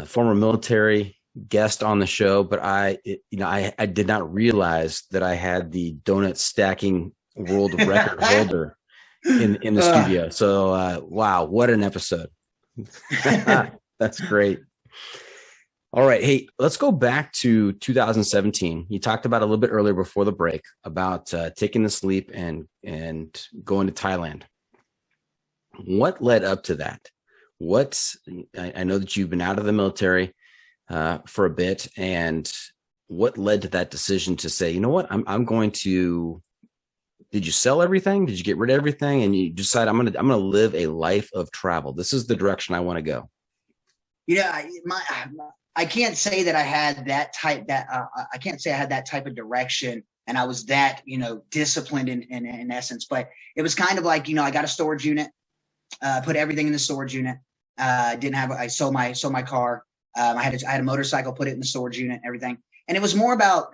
former military guest on the show, but I did not realize that I had the donut stacking world record holder in the studio. So, wow, what an episode. That's great. All right. Hey, let's go back to 2017. You talked about a little bit earlier before the break about taking this leap and going to Thailand. What led up to that? I know that you've been out of the military for a bit, and what led to that decision to say, you know what, I'm going to, did you sell everything? Did you get rid of everything? And you decide I'm going to live a life of travel. This is the direction I want to go. I can't say that I had that I can't say I had that type of direction and I was that, disciplined in essence, but it was kind of like, I got a storage unit, put everything in the storage unit. I sold my car. I had a motorcycle, put it in the storage unit, everything. And it was more about,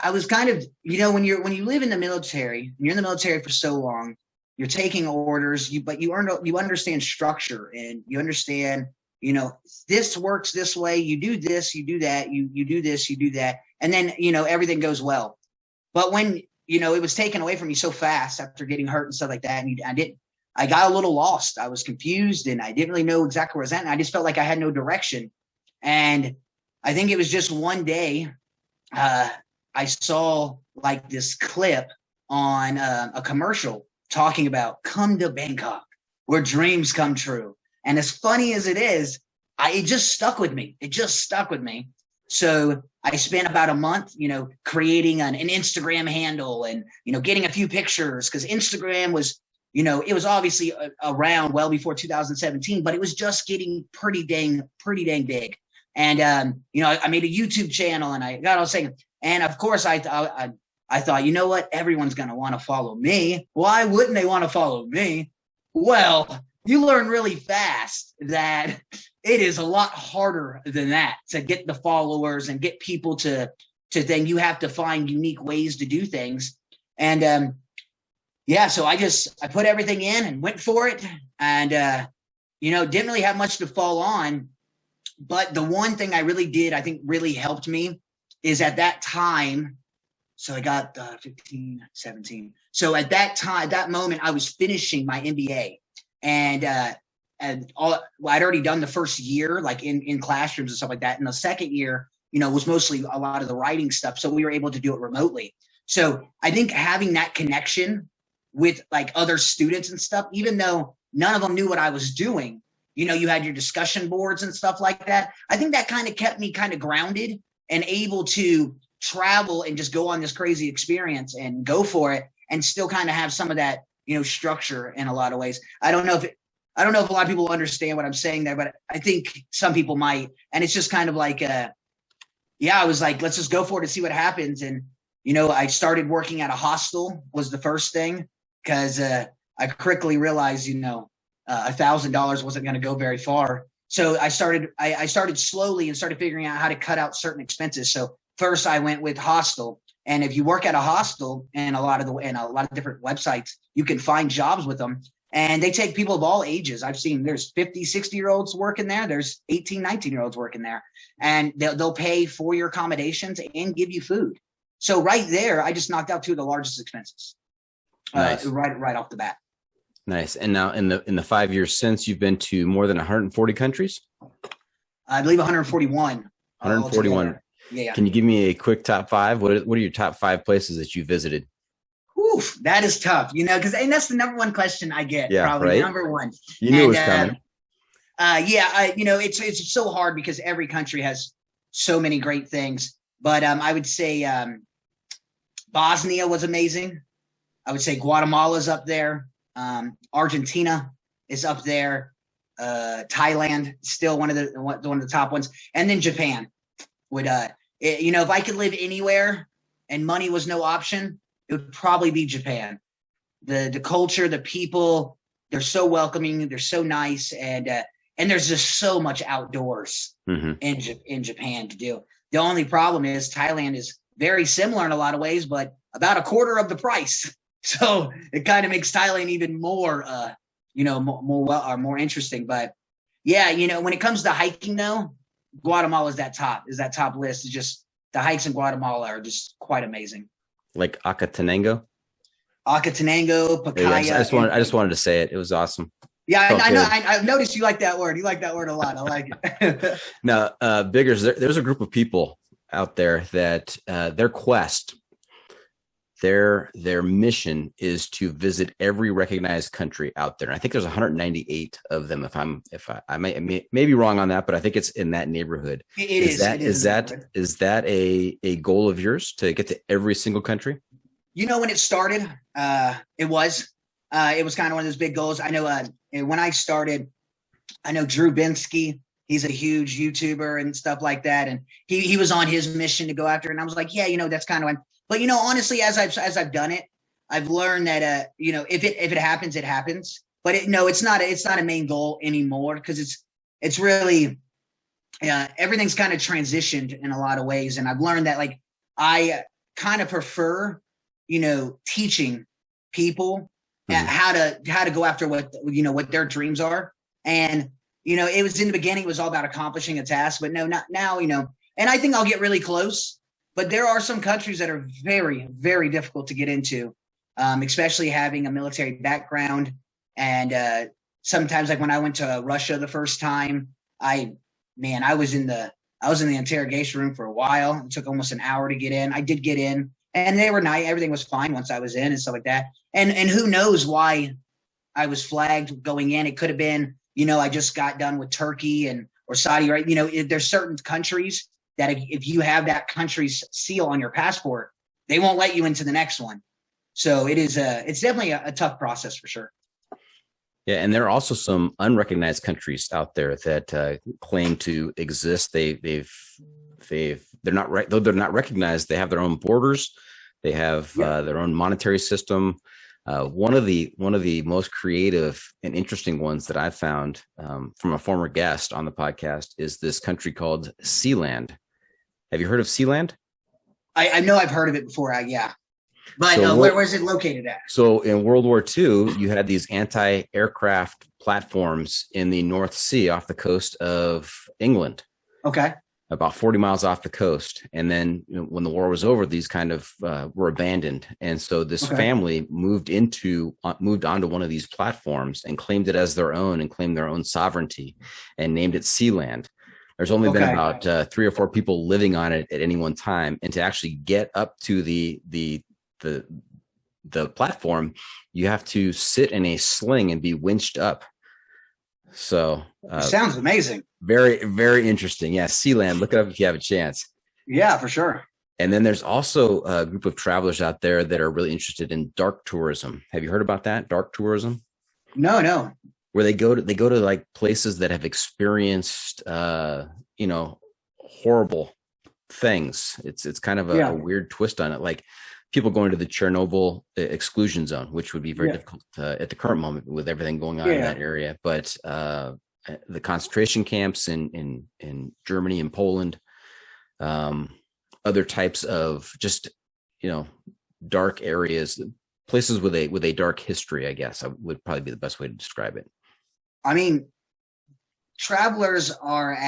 I was kind of, when you live in the military, you're in the military for so long, you're taking orders, but you understand structure, and you understand, this works this way. You do this, you do that, you do this, you do that. And then, everything goes well. But when, it was taken away from me so fast after getting hurt and stuff like that. And I got a little lost. I was confused, and I didn't really know exactly where I was at. And I just felt like I had no direction. And I think it was just one day, I saw like this clip on a commercial talking about come to Bangkok where dreams come true. And as funny as it is, it just stuck with me. So I spent about a month, creating an Instagram handle and, getting a few pictures, because Instagram was, it was obviously around well before 2017, but it was just getting pretty dang big. And, I made a YouTube channel, and I got all saying, and of course I thought, you know what? Everyone's going to want to follow me. Why wouldn't they want to follow me? Well, you learn really fast that it is a lot harder than that to get the followers and get people to think. You have to find unique ways to do things. And, so I put everything in and went for it, and, didn't really have much to fall on. But the one thing I really did, I think really helped me, is at that time. So I got 15, 17. So at that time, that moment, I was finishing my MBA, and I'd already done the first year, like in classrooms and stuff like that. And the second year, was mostly a lot of the writing stuff. So we were able to do it remotely. So I think having that connection with like other students and stuff, even though none of them knew what I was doing, you had your discussion boards and stuff like that. I think that kind of kept me kind of grounded and able to travel and just go on this crazy experience and go for it, and still kind of have some of that, structure in a lot of ways. I don't know if a lot of people understand what I'm saying there, but I think some people might. And it's just kind of like, I was like, let's just go for it and see what happens. And I started working at a hostel was the first thing, because I quickly realized, $1,000 wasn't going to go very far. So I started slowly and started figuring out how to cut out certain expenses. So first I went with hostel. And if you work at a hostel and a lot of different websites, you can find jobs with them. And they take people of all ages. I've seen there's 50, 60-year-olds working there. There's 18, 19-year-olds working there. And they'll pay for your accommodations and give you food. So right there, I just knocked out two of the largest expenses. Nice. Right off the bat. Nice. And now in the 5 years since, you've been to more than 140 countries? I believe 141. 141. Altogether. Yeah. Can you give me a quick top five? What are your top 5 places that you visited? Oof, that is tough, because that's the number one question I get. Yeah, probably right? number one. You knew it was coming. It's so hard because every country has so many great things. But I would say Bosnia was amazing. I would say Guatemala's up there. Argentina is up there. Thailand, still one of the top ones. And then Japan would, if I could live anywhere and money was no option, it would probably be Japan. The culture, the people, they're so welcoming. They're so nice. And there's just so much outdoors in Japan to do. The only problem is Thailand is very similar in a lot of ways, but about a quarter of the price. So it kind of makes Thailand even more, more interesting. But yeah, when it comes to hiking though, Guatemala is that top list. It's just the hikes in Guatemala are just quite amazing. Like Acatenango, Pacaya. Yeah, I just wanted to say it. It was awesome. Yeah, I know. I've noticed you like that word. You like that word a lot. I like it. Now, Biggers, there's a group of people out there that their quest, their mission is to visit every recognized country out there. And I think there's 198 of them. If I may be wrong on that, but I think it's in that neighborhood. Is that a goal of yours to get to every single country? When it started, it was kind of one of those big goals. I know when I started, I know Drew Binsky, he's a huge YouTuber and stuff like that. And he was on his mission to go after it. And I was like, yeah, that's kind of one. But, honestly, as I've done it, I've learned that, if it happens, it happens. But it's not a main goal anymore, because it's really everything's kind of transitioned in a lot of ways. And I've learned that, like, I kind of prefer, teaching people how to go after what their dreams are. And, it was in the beginning, it was all about accomplishing a task, but no, not now, and I think I'll get really close. But there are some countries that are very, very difficult to get into, especially having a military background. And sometimes, like when I went to Russia the first time, I was in the interrogation room for a while. It took almost an hour to get in. I did get in, and they were nice. Everything was fine once I was in and stuff like that. And who knows why I was flagged going in? It could have been, I just got done with Turkey or Saudi, right? There's certain countries that if you have that country's seal on your passport, they won't let you into the next one. So it's definitely a tough process for sure. Yeah, and there are also some unrecognized countries out there that claim to exist. They're not right, though they're not recognized. They have their own borders. They have their own monetary system. One of the most creative and interesting ones that I've found from a former guest on the podcast is this country called Sealand. Have you heard of Sealand? I know I've heard of it before. Yeah. But so where's it located at? So in World War II, you had these anti-aircraft platforms in the North Sea off the coast of England. Okay. About 40 miles off the coast. And then when the war was over, these kind of were abandoned. And so this family moved onto one of these platforms and claimed it as their own and claimed their own sovereignty and named it Sealand. There's only been about 3 or 4 people living on it at any one time. And to actually get up to the platform, you have to sit in a sling and be winched up. So sounds amazing. Very, very interesting. Yeah. Sealand, look it up if you have a chance. Yeah, for sure. And then there's also a group of travelers out there that are really interested in dark tourism. Have you heard about that? Dark tourism? No. Where they go to like places that have experienced, horrible things. It's kind of a weird twist on it. Like people going to the Chernobyl exclusion zone, which would be very difficult at the current moment with everything going on in that area. But the concentration camps in Germany and Poland, other types of just, dark areas, places with a dark history, I guess would probably be the best way to describe it. I mean, travelers are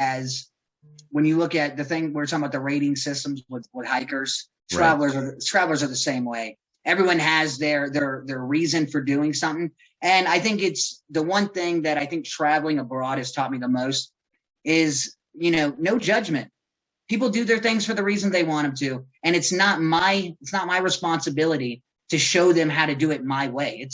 when you look at the thing we're talking about, the rating systems with hikers, travelers are the same way. Everyone has their reason for doing something. And I think it's the one thing that I think traveling abroad has taught me the most is, no judgment. People do their things for the reason they want them to. And it's not my responsibility to show them how to do it my way.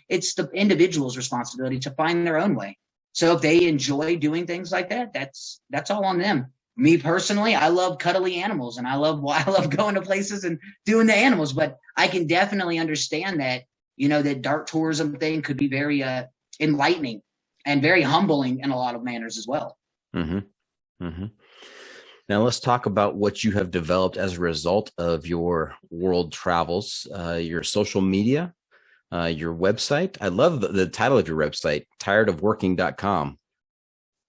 It's the individual's responsibility to find their own way. So if they enjoy doing things like that, that's all on them. Me personally, I love cuddly animals, and I love going to places and doing the animals. But I can definitely understand that, that dark tourism thing could be very enlightening and very humbling in a lot of manners as well. Mm-hmm. Mm-hmm. Now let's talk about what you have developed as a result of your world travels, your social media, your website. I love the title of your website, tiredofworking.com.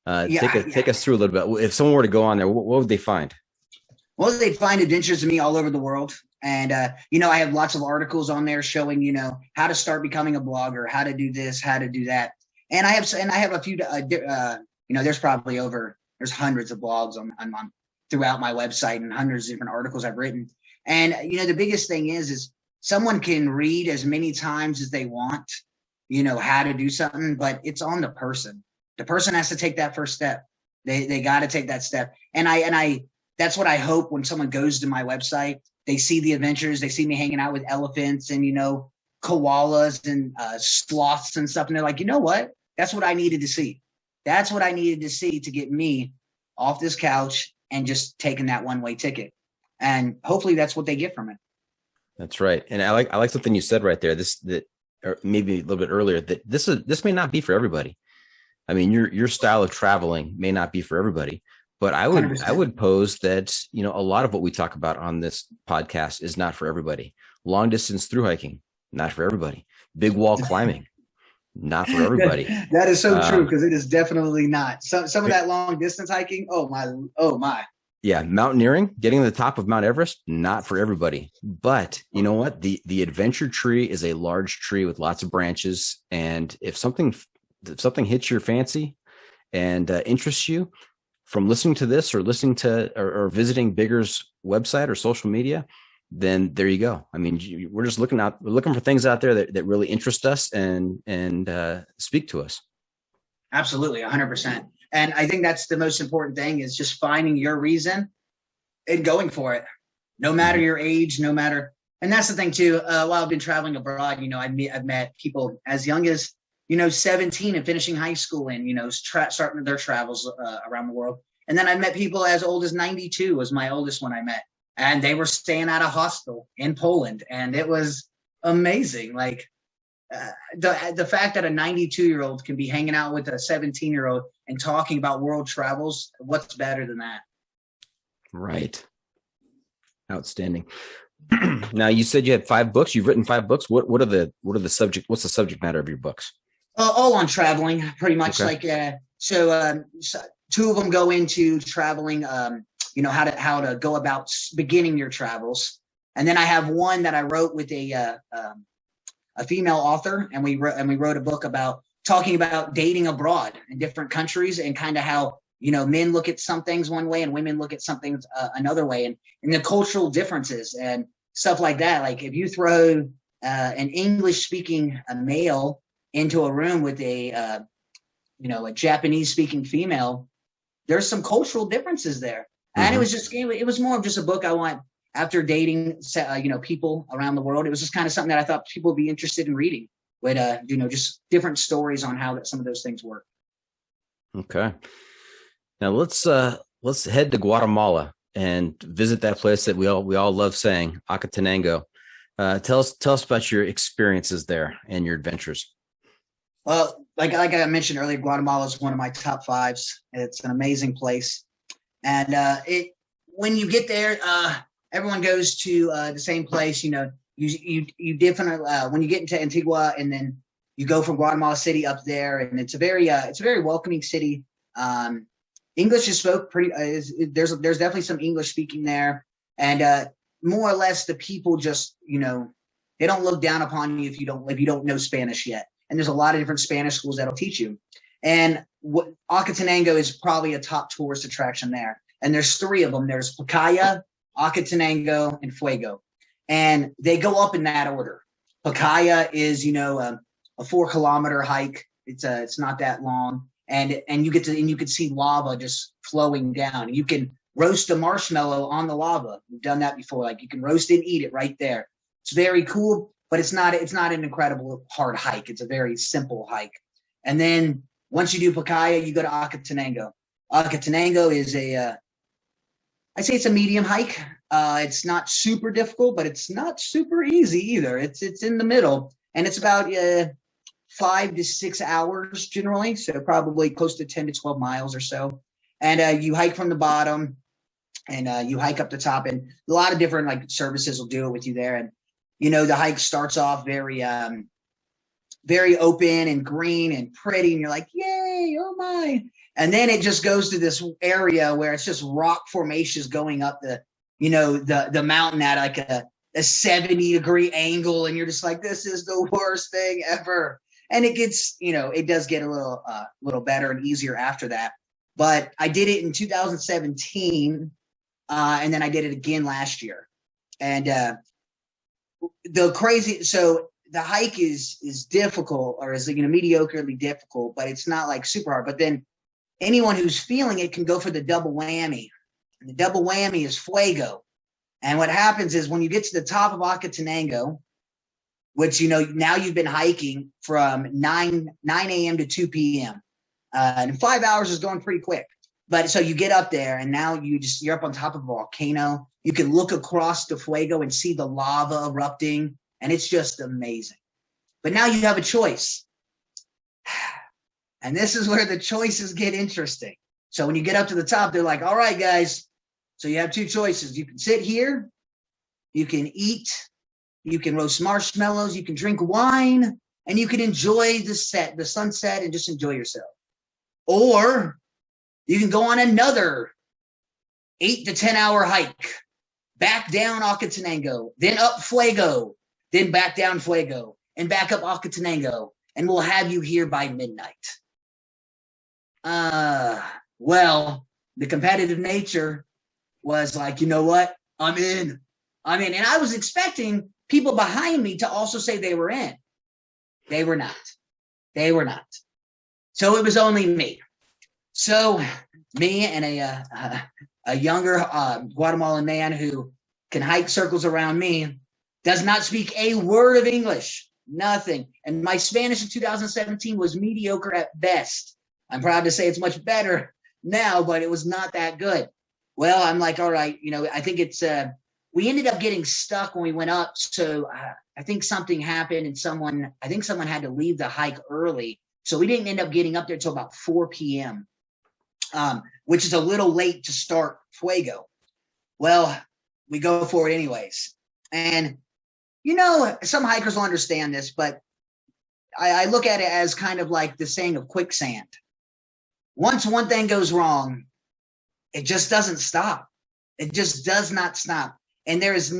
Take us through a little bit. If someone were to go on there, what would they find? Well, they'd find adventures of me all over the world. And, I have lots of articles on there showing, how to start becoming a blogger, how to do this, how to do that. And I have a few, there's hundreds of blogs on throughout my website and hundreds of different articles I've written. And, the biggest thing is someone can read as many times as they want, how to do something, but it's on the person. The person has to take that first step. They got to take that step. And I that's what I hope when someone goes to my website, they see the adventures, they see me hanging out with elephants and, koalas and sloths and stuff. And they're like, you know what? That's what I needed to see. That's what I needed to see to get me off this couch and just taking that one-way ticket. And hopefully that's what they get from it. That's right. And I like something you said right there, or maybe a little bit earlier, that this may not be for everybody. I mean, your style of traveling may not be for everybody, but I would pose that, a lot of what we talk about on this podcast is not for everybody. Long distance through hiking, not for everybody. Big wall climbing, not for everybody. That is so true, because it is definitely not. Some of that long distance hiking, oh my. Yeah, mountaineering, getting to the top of Mount Everest, not for everybody. But you know what? The adventure tree is a large tree with lots of branches, and if something hits your fancy and interests you from listening to this or listening to or visiting Bigger's website or social media, then there you go. I mean, we're just looking for things out there that really interest us and speak to us. Absolutely. 100%. And I think that's the most important thing, is just finding your reason and going for it, no matter your age, no matter. And that's the thing too. While I've been traveling abroad, I've met people as young as, 17 and finishing high school and, starting their travels around the world. And then I met people as old as 92 was my oldest one I met. And they were staying at a hostel in Poland. And it was amazing. Like the fact that a 92-year-old can be hanging out with a 17-year-old and talking about world travels, what's better than that? Right. Outstanding. Now, you said you had 5 books. You've written 5 books. What's the subject matter of your books? All on traveling, pretty much. Okay. So 2 of them go into traveling, how to go about beginning your travels. And then I have one that I wrote with a female author, and we wrote a book about talking about dating abroad in different countries and kind of how, men look at some things one way and women look at some things another way, and the cultural differences and stuff like that. Like if you throw an English speaking male into a room with a Japanese speaking female, there's some cultural differences there. And it was more of just a book I want after dating, people around the world. It was just kind of something that I thought people would be interested in reading, with, just different stories on how some of those things work. Okay. Now let's head to Guatemala and visit that place that we all love saying, Acatenango. Tell us about your experiences there and your adventures. Well, like I mentioned earlier, Guatemala is one of my top 5s. It's an amazing place. And when you get there, everyone goes to the same place. You know, you definitely when you get into Antigua, and then you go from Guatemala City up there, and it's a very welcoming city. English is spoke pretty. There's definitely some English speaking there, and more or less the people just, you know, they don't look down upon you if you don't know Spanish yet. And there's a lot of different Spanish schools that'll teach you. And Acatenango is probably a top tourist attraction there. And there's 3 of them. There's Pacaya, Acatenango, and Fuego. And they go up in that order. Pacaya is, you know, a 4-kilometer hike. It's not that long. And you can see lava just flowing down. You can roast a marshmallow on the lava. We've done that before. Like, you can roast it and eat it right there. It's very cool, but it's not an incredible hard hike. It's a very simple hike. And then once you do Pacaya, you go to Acatenango. Acatenango is I'd say it's a medium hike. It's not super difficult, but it's not super easy either. It's in the middle, and it's about 5 to 6 hours generally, so probably close to 10 to 12 miles or so. And you hike from the bottom, and you hike up the top, and a lot of different like services will do it with you there. And you know, the hike starts off very open and green and pretty, and you're like, yay, oh my. And then it just goes to this area where it's just rock formations going up the mountain at like a 70-degree angle, and you're just like, this is the worst thing ever. And it gets, you know, it does get a little better and easier after that. But I did it in 2017, and then I did it again last year. And so the hike is difficult, or is, you know, mediocrely difficult, but it's not like super hard. But then anyone who's feeling it can go for the double whammy. And the double whammy is Fuego. And what happens is when you get to the top of Acatenango, which, you know, now you've been hiking from 9 a.m. to 2 p.m. And 5 hours is going pretty quick. But so you get up there, and now you're up on top of a volcano. You can look across the Fuego and see the lava erupting, and it's just amazing. But now you have a choice. And this is where the choices get interesting. So when you get up to the top, they're like, all right, guys. So you have 2 choices. You can sit here, you can eat, you can roast marshmallows, you can drink wine, and you can enjoy the sunset, and just enjoy yourself. Or you can go on another 8 to 10 hour hike, back down Acatenango, then up Fuego, then back down Fuego, and back up Acatenango, and we'll have you here by midnight. Well, the competitive nature was like, you know what? I'm in. And I was expecting people behind me to also say they were in. They were not. So it was only me. So me and a younger Guatemalan man who can hike circles around me does not speak a word of English, nothing. And my Spanish in 2017 was mediocre at best. I'm proud to say it's much better now, but it was not that good. Well, I'm like, all right, you know, I think it's we ended up getting stuck when we went up. So I think something happened, and someone had to leave the hike early. So we didn't end up getting up there until about 4 p.m., which is a little late to start Fuego. Well, we go for it anyways. And, you know, some hikers will understand this, but I look at it as kind of like the saying of quicksand. Once one thing goes wrong, it just doesn't stop. It just does not stop. And there's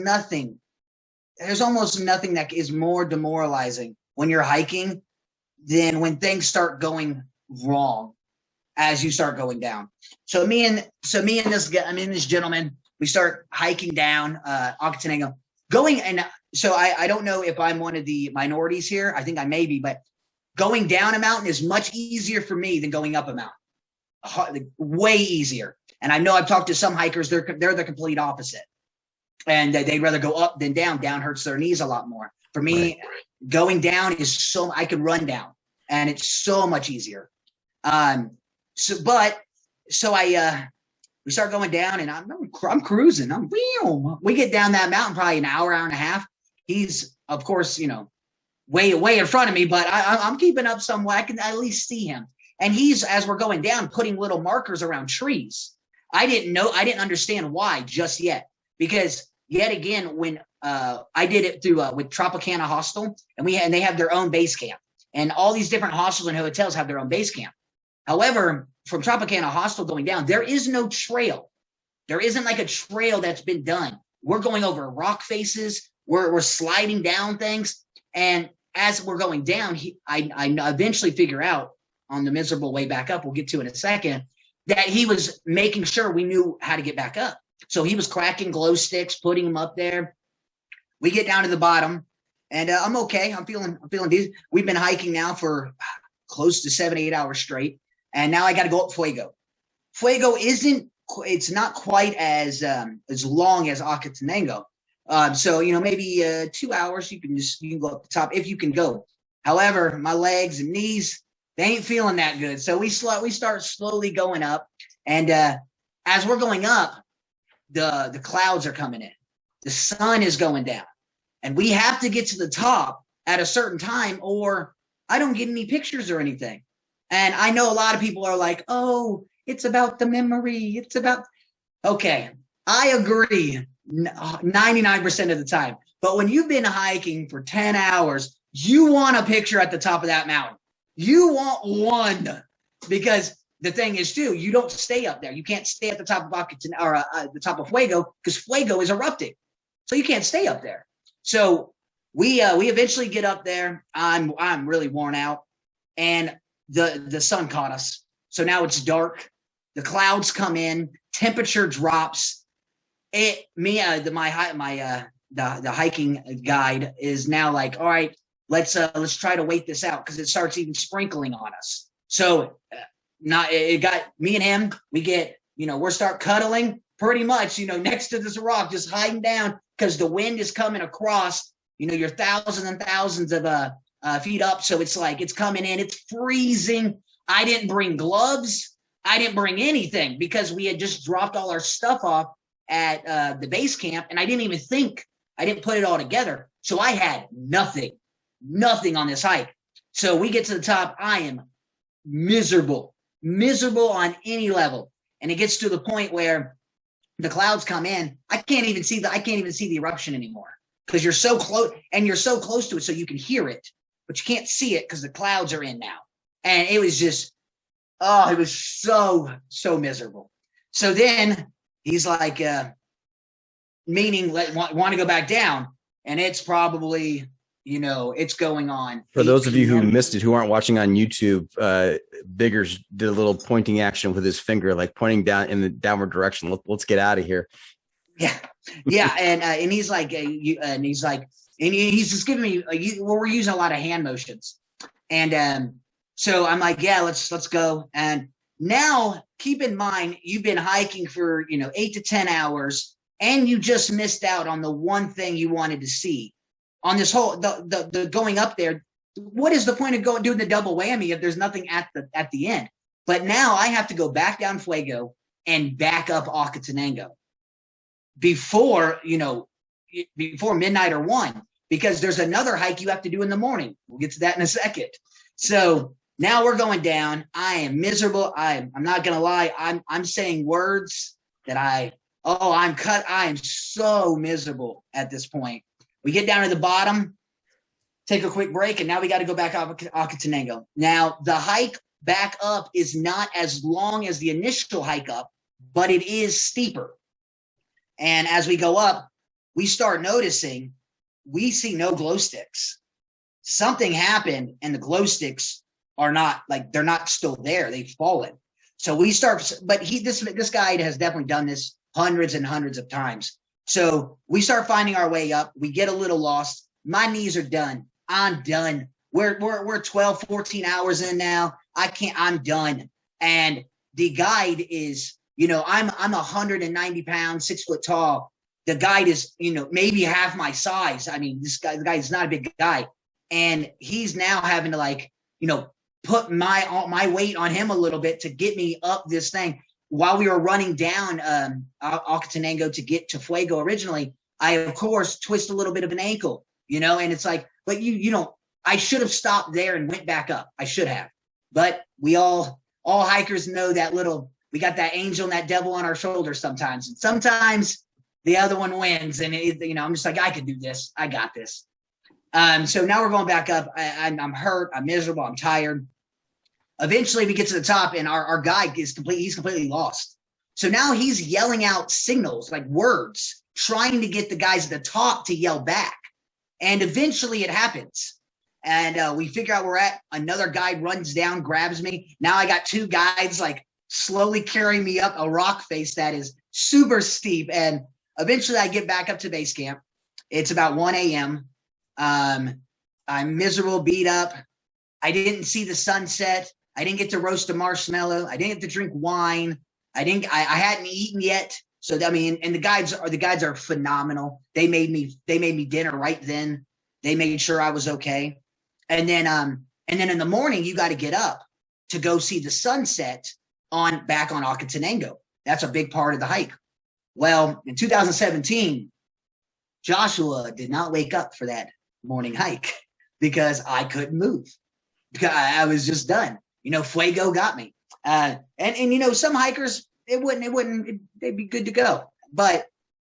almost nothing that is more demoralizing when you're hiking than when things start going wrong as you start going down. So me and this gentleman, we start hiking down Acatenango, going, and so I don't know if I'm one of the minorities here. I think I may be, but going down a mountain is much easier for me than going up a mountain. Way easier. And I know I've talked to some hikers, they're the complete opposite. And they'd rather go up than down. Down hurts their knees a lot more. For me, going down is I can run down, and it's so much easier. We start going down, and I'm cruising. We get down that mountain probably an hour and a half. He's, of course, you know, way in front of me, but I'm keeping up somewhat. I can at least see him. And he's, as we're going down, putting little markers around trees. I didn't understand why just yet, because yet again, when I did it through with Tropicana Hostel, and they have their own base camp, and all these different hostels and hotels have their own base camp. However, from Tropicana Hostel going down, there is no trail. There isn't like a trail that's been done. We're going over rock faces. We're sliding down things. And as we're going down, I eventually figure out on the miserable way back up, we'll get to in a second, that he was making sure we knew how to get back up. So he was cracking glow sticks, putting them up there. We get down to the bottom, and I'm okay. I'm feeling decent. We've been hiking now for close to 7-8 hours straight. And now I got to go up Fuego. Fuego it's not quite as long as Acatenango. So, maybe 2 hours, you can go up the top if you can go. However, my legs and knees, they ain't feeling that good. So we start slowly going up. And as we're going up, the clouds are coming in. The sun is going down. And we have to get to the top at a certain time, or I don't get any pictures or anything. And I know a lot of people are like, oh, it's about the memory. It's about, okay, I agree 99% of the time. But when you've been hiking for 10 hours, you want a picture at the top of that mountain. You want one, because the thing is too, you don't stay up there. You can't stay at the top of the top of Fuego, because Fuego is erupting. So you can't stay up there. So we eventually get up there. I'm really worn out, and the sun caught us. So now it's dark. The clouds come in. Temperature drops. The hiking guide is now like, all right, let's try to wait this out, because it starts even sprinkling on us. So it got me and him. We get we'll start cuddling pretty much next to this rock, just hiding down, because the wind is coming across. You're thousands and thousands of feet up. So it's like it's coming in. It's freezing. I didn't bring gloves. I didn't bring anything, because we had just dropped all our stuff off at the base camp, and I didn't even think. I didn't put it all together. So I had nothing on this hike. So we get to the top. I am miserable on any level. And it gets to the point where the clouds come in. I can't even see the eruption anymore, because you're so close, and you're so close to it, so you can hear it, but you can't see it because the clouds are in now. And it was just, it was so miserable. So then he's like, meaning want to go back down, and it's probably, it's going on. For those of you who missed it, who aren't watching on YouTube, Biggers did a little pointing action with his finger, like pointing down in the downward direction. Let's get out of here. Yeah. And he's like, and he's just giving me, we're using a lot of hand motions. And so I'm like, yeah, let's go. And now keep in mind, you've been hiking for, 8 to 10 hours, and you just missed out on the one thing you wanted to see. On this whole, the going up there, what is the point of doing the double whammy if there's nothing at the end? But now I have to go back down Fuego and back up Acatenango before midnight or 1, because there's another hike you have to do in the morning. We'll get to that in a second. So now we're going down. I am miserable. I'm not gonna lie. I'm saying words that I am so miserable at this point. We get down to the bottom, take a quick break, and now we got to go back up Acatenango. Now, the hike back up is not as long as the initial hike up, but it is steeper. And as we go up, we start noticing we see no glow sticks. Something happened, and the glow sticks are not, they're not still there. They've fallen. So we start, but this guide has definitely done this hundreds and hundreds of times. So we start finding our way up. We get a little lost. My knees are done. I'm done. We're 12, 14 hours in now. I'm done. And the guide is, I'm 190 pounds, 6 foot tall. The guide is, maybe half my size. I mean, the guy is not a big guy. And he's now having to put my weight on him a little bit to get me up this thing. While we were running down Acatenango to get to Fuego originally, I, of course, twist a little bit of an ankle, and it's like, but I should have stopped there and went back up. I should have. But we all hikers know that little we got that angel and that devil on our shoulders sometimes. And sometimes the other one wins. And, I'm just like, I can do this. I got this. So now we're going back up. I'm hurt. I'm miserable. I'm tired. Eventually we get to the top and our guide he's completely lost. So now he's yelling out signals, like words, trying to get the guys at the top to yell back. And eventually it happens. And we figure out where we're at. Another guide runs down, grabs me. Now I got two guides like slowly carrying me up a rock face that is super steep. And eventually I get back up to base camp. It's about 1 a.m. I'm miserable, beat up. I didn't see the sunset. I didn't get to roast a marshmallow. I didn't get to drink wine. I hadn't eaten yet. So, I mean, and the guides are phenomenal. They made me dinner right then. They made sure I was okay. And then in the morning, you got to get up to go see the sunset back on Acatenango. That's a big part of the hike. Well, in 2017, Joshua did not wake up for that morning hike because I couldn't move. Because I was just done. Fuego got me. And some hikers, they'd be good to go. But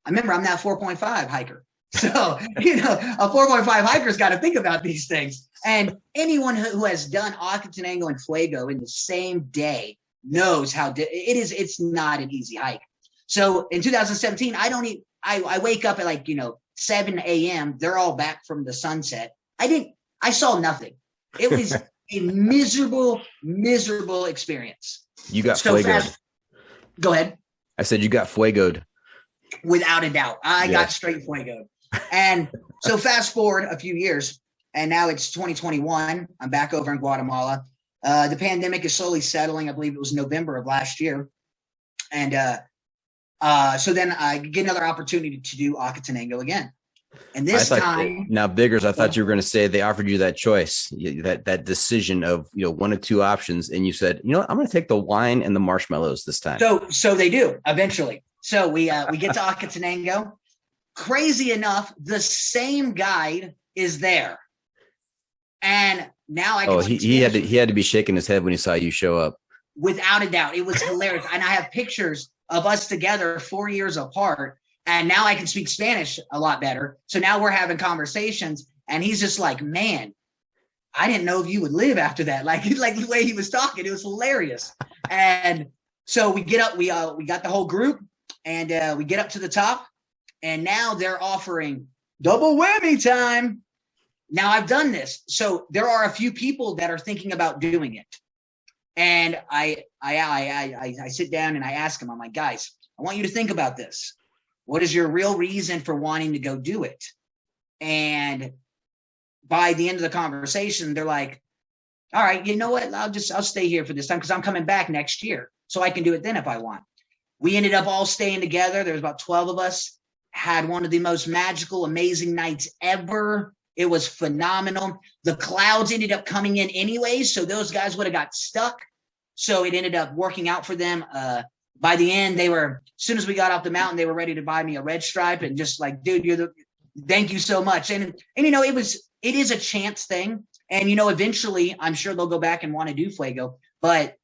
I remember I'm that 4.5 hiker. So, a 4.5 hiker's got to think about these things. And anyone who has done Acatenango and Fuego in the same day knows how it is. It's not an easy hike. So in 2017, I wake up at 7 a.m. They're all back from the sunset. I saw nothing. It was a miserable experience. You got fuegoed. Go ahead. I said you got fuegoed. Without a doubt. I got straight fuegoed. And so fast forward a few years, and now it's 2021. I'm back over in Guatemala. The pandemic is slowly settling. I believe it was November of last year. And so then I get another opportunity to do Acatenango again. And this time, now Biggers, I thought you were going to say they offered you that choice, that decision of one of two options, and you said, I'm going to take the wine and the marshmallows this time. So they do eventually. So we get to Acatenango. Crazy enough, the same guide is there, and now I. He had to be shaking his head when he saw you show up. Without a doubt, it was hilarious, and I have pictures of us together 4 years apart. And now I can speak Spanish a lot better. So now we're having conversations and he's just like, man, I didn't know if you would live after that. Like the way he was talking, it was hilarious. And so we get up, we got the whole group and we get up to the top and now they're offering double whammy time. Now I've done this. So there are a few people that are thinking about doing it. And I sit down and I ask them, I'm like, guys, I want you to think about this. What is your real reason for wanting to go do it? And by the end of the conversation, they're like, all right, you know what? I'll stay here for this time because I'm coming back next year. So I can do it then if I want. We ended up all staying together. There was about 12 of us, had one of the most magical, amazing nights ever. It was phenomenal. The clouds ended up coming in anyway. So those guys would have got stuck. So it ended up working out for them. By the end, as soon as we got off the mountain, they were ready to buy me a red stripe and just like, dude, thank you so much. And it is a chance thing. And, eventually I'm sure they'll go back and want to do Fuego, but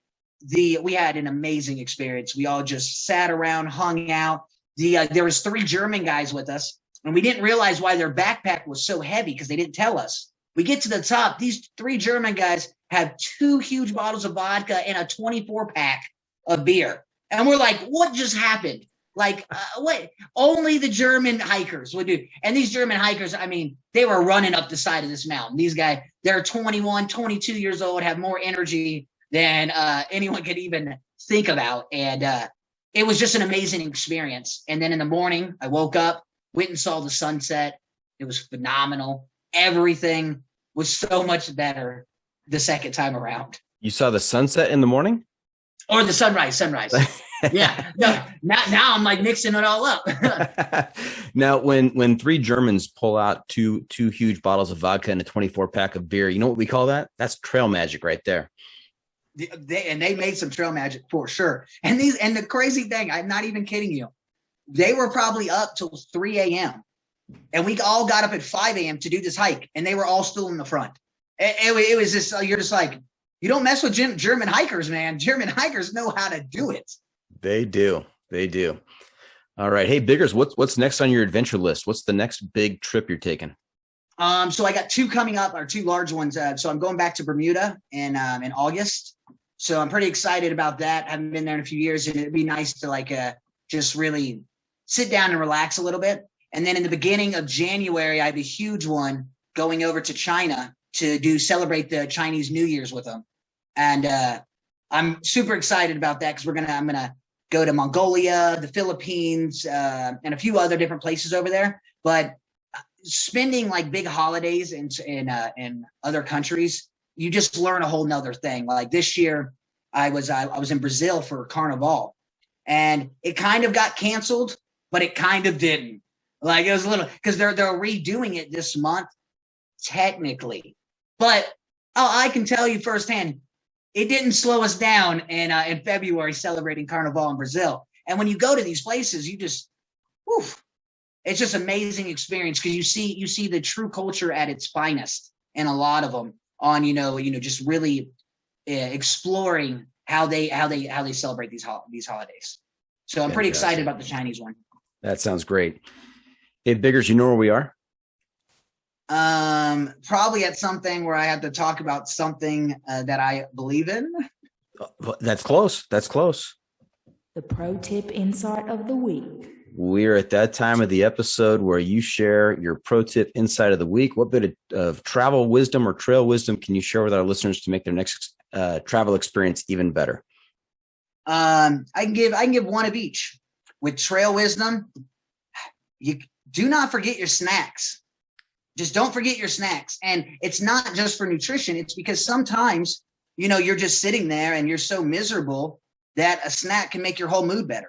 we had an amazing experience. We all just sat around, hung out. There was 3 German guys with us and we didn't realize why their backpack was so heavy because they didn't tell us. We get to the top. These 3 German guys have 2 huge bottles of vodka and a 24-pack of beer. And we're like, what just happened? Like, what? Only the German hikers would do. And these German hikers, I mean, they were running up the side of this mountain. These guys, they're 21, 22 years old, have more energy than anyone could even think about. And it was just an amazing experience. And then in the morning, I woke up, went and saw the sunset. It was phenomenal. Everything was so much better the second time around. You saw the sunset in the morning? Or the sunrise. Yeah. No, now I'm like mixing it all up. Now, when 3 Germans pull out two huge bottles of vodka and a 24-pack of beer, you know what we call that? That's trail magic right there. They made some trail magic for sure. And the crazy thing, I'm not even kidding you. They were probably up till 3 a.m. And we all got up at 5 a.m. to do this hike. And they were all still in the front. It was just, you're just like, you don't mess with German hikers, man. German hikers know how to do it. They do. They do. All right. Hey, Biggers, what's next on your adventure list? What's the next big trip you're taking? So I got two coming up, or two large ones. So I'm going back to Bermuda in August. So I'm pretty excited about that. I haven't been there in a few years, and it'd be nice to just really sit down and relax a little bit. And then in the beginning of January, I have a huge one going over to China to celebrate the Chinese New Year's with them. And I'm super excited about that because I'm gonna go to Mongolia, the Philippines, and a few other different places over there. But spending like big holidays in other countries, you just learn a whole nother thing. Like this year, I was in Brazil for Carnival, and it kind of got canceled, but it kind of didn't. Like it was a little, because they're redoing it this month, technically. But I can tell you firsthand, it didn't slow us down in February celebrating Carnival in Brazil. And when you go to these places, you just, it's just amazing experience because you see the true culture at its finest in a lot of them on just really exploring how they celebrate these holidays. So I'm pretty excited about the Chinese one. That sounds great. Hey, Biggers, you know where we are? Probably at something where I have to talk about something that I believe in. That's close. That's close. The pro tip insight of the week. We're at that time of the episode where you share your pro tip insight of the week. What bit of travel wisdom or trail wisdom can you share with our listeners to make their next travel experience even better? I can give one of each. With trail wisdom, you do not forget your snacks. Just don't forget your snacks. And it's not just for nutrition. It's because sometimes, you're just sitting there and you're so miserable that a snack can make your whole mood better.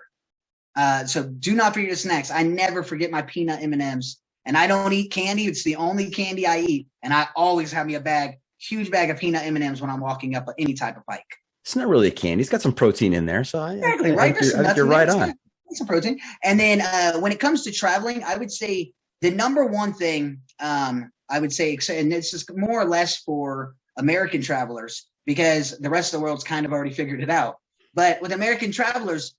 So do not forget your snacks. I never forget my peanut M&Ms, and I don't eat candy. It's the only candy I eat. And I always have me a huge bag of peanut M&Ms when I'm walking up any type of hike. It's not really a candy. It's got some protein in there. So exactly, right? I think you're right on. Some protein. And then when it comes to traveling, I would say the number one thing I would say, and this is more or less for American travelers because the rest of the world's kind of already figured it out. But with American travelers,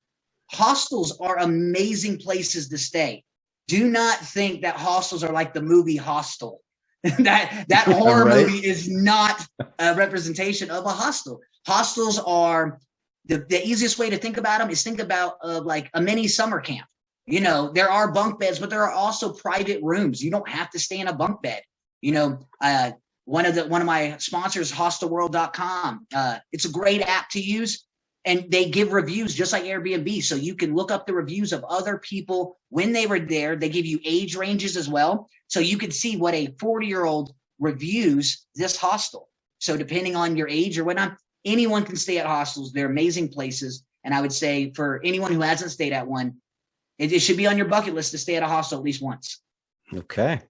hostels are amazing places to stay. Do not think that hostels are like the movie Hostel. that horror movie is not a representation of a hostel. Hostels are the easiest way to think about them is think about like a mini summer camp. There are bunk beds, but there are also private rooms. You don't have to stay in a bunk bed. One of my sponsors, hostelworld.com. It's a great app to use, and they give reviews just like Airbnb. So you can look up the reviews of other people when they were there. They give you age ranges as well. So you can see what a 40-year-old reviews this hostel. So depending on your age or whatnot, anyone can stay at hostels. They're amazing places. And I would say for anyone who hasn't stayed at one, it should be on your bucket list to stay at a hostel at least once. Okay.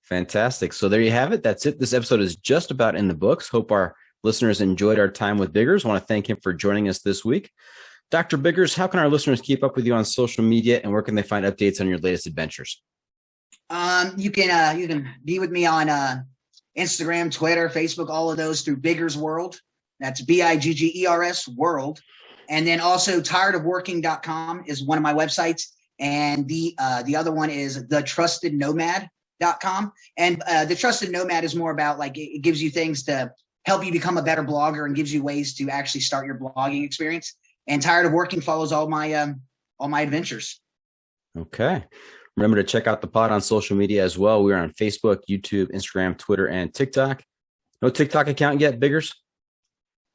Fantastic. So there you have it. That's it. This episode is just about in the books. Hope our listeners enjoyed our time with Biggers. I want to thank him for joining us this week. Dr. Biggers, how can our listeners keep up with you on social media, and where can they find updates on your latest adventures? You can be with me on Instagram, Twitter, Facebook, all of those through Biggers World. That's Biggers World. And then also tiredofworking.com is one of my websites. And the other one is thetrustednomad.com. And the Trusted Nomad is more about like it gives you things to help you become a better blogger and gives you ways to actually start your blogging experience. And Tired of Working follows all my adventures. Okay. Remember to check out the pod on social media as well. We're on Facebook, YouTube, Instagram, Twitter, and TikTok. No TikTok account yet, Biggers?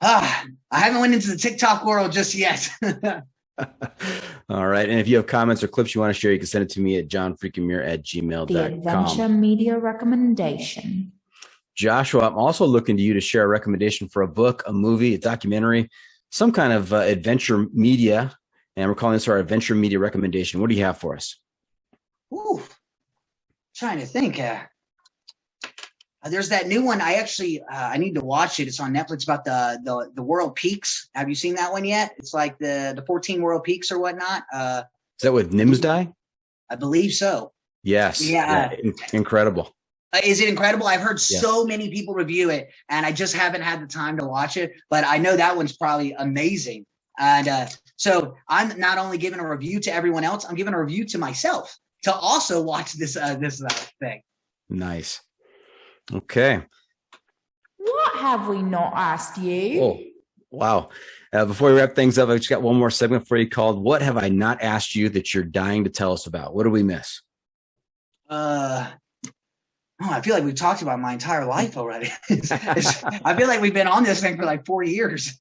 I haven't went into the TikTok world just yet. All right. And if you have comments or clips you want to share, you can send it to me at johnfreakinmuir@gmail.com. The Adventure Media Recommendation. Joshua, I'm also looking to you to share a recommendation for a book, a movie, a documentary, some kind of adventure media. And we're calling this our Adventure Media Recommendation. What do you have for us? Ooh, trying to think. There's that new one. I need to watch it. It's on Netflix about the world peaks. Have you seen that one yet? It's like the 14 world peaks or whatnot. Is that with Nimsdai? I believe so. Yes. Yeah. Incredible. Is it incredible? I've heard so many people review it, and I just haven't had the time to watch it. But I know that one's probably amazing. And so I'm not only giving a review to everyone else, I'm giving a review to myself to also watch this thing. Nice. Okay. What have we not asked you? Oh, wow. Before we wrap things up, I just got one more segment for you called "What Have I Not Asked You That You're Dying to Tell Us About?" What did we miss? I feel like we've talked about my entire life already. I feel like we've been on this thing for like 4 years.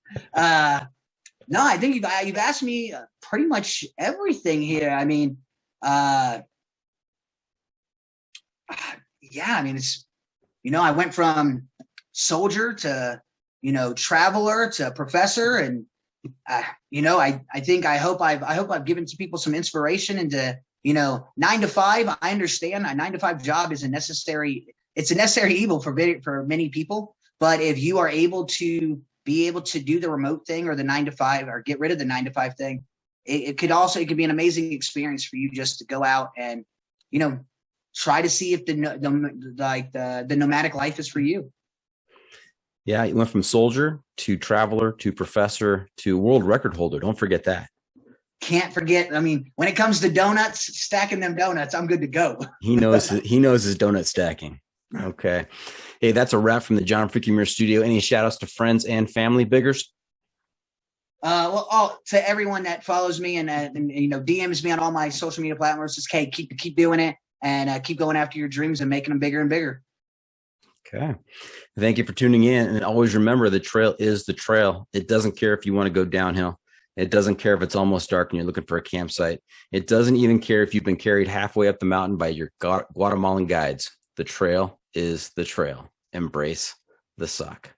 No, I think you've asked me pretty much everything here. I mean, yeah, I mean, it's, I went from soldier to, traveler to professor. And, I hope I've given some people some inspiration into, 9 to 5. I understand a 9 to 5 job is a necessary evil for many people. But if you are able to do the remote thing or the 9 to 5 or get rid of the 9 to 5 thing, it could be an amazing experience for you just to go out and, try to see if the nomadic life is for you. Yeah, you went from soldier to traveler to professor to world record holder. Don't forget that. Can't forget. I mean, when it comes to donuts, stacking them donuts, I'm good to go. He knows his donut stacking. Okay. Hey, that's a wrap from the John Freaking Muir studio. Any shout outs to friends and family, Biggers? Well, to everyone that follows me and DMs me on all my social media platforms, just keep doing it and keep going after your dreams and making them bigger and bigger. Okay. Thank you for tuning in. And always remember, the trail is the trail. It doesn't care if you want to go downhill. It doesn't care if it's almost dark and you're looking for a campsite. It doesn't even care if you've been carried halfway up the mountain by your Guatemalan guides. The trail is the trail. Embrace the suck.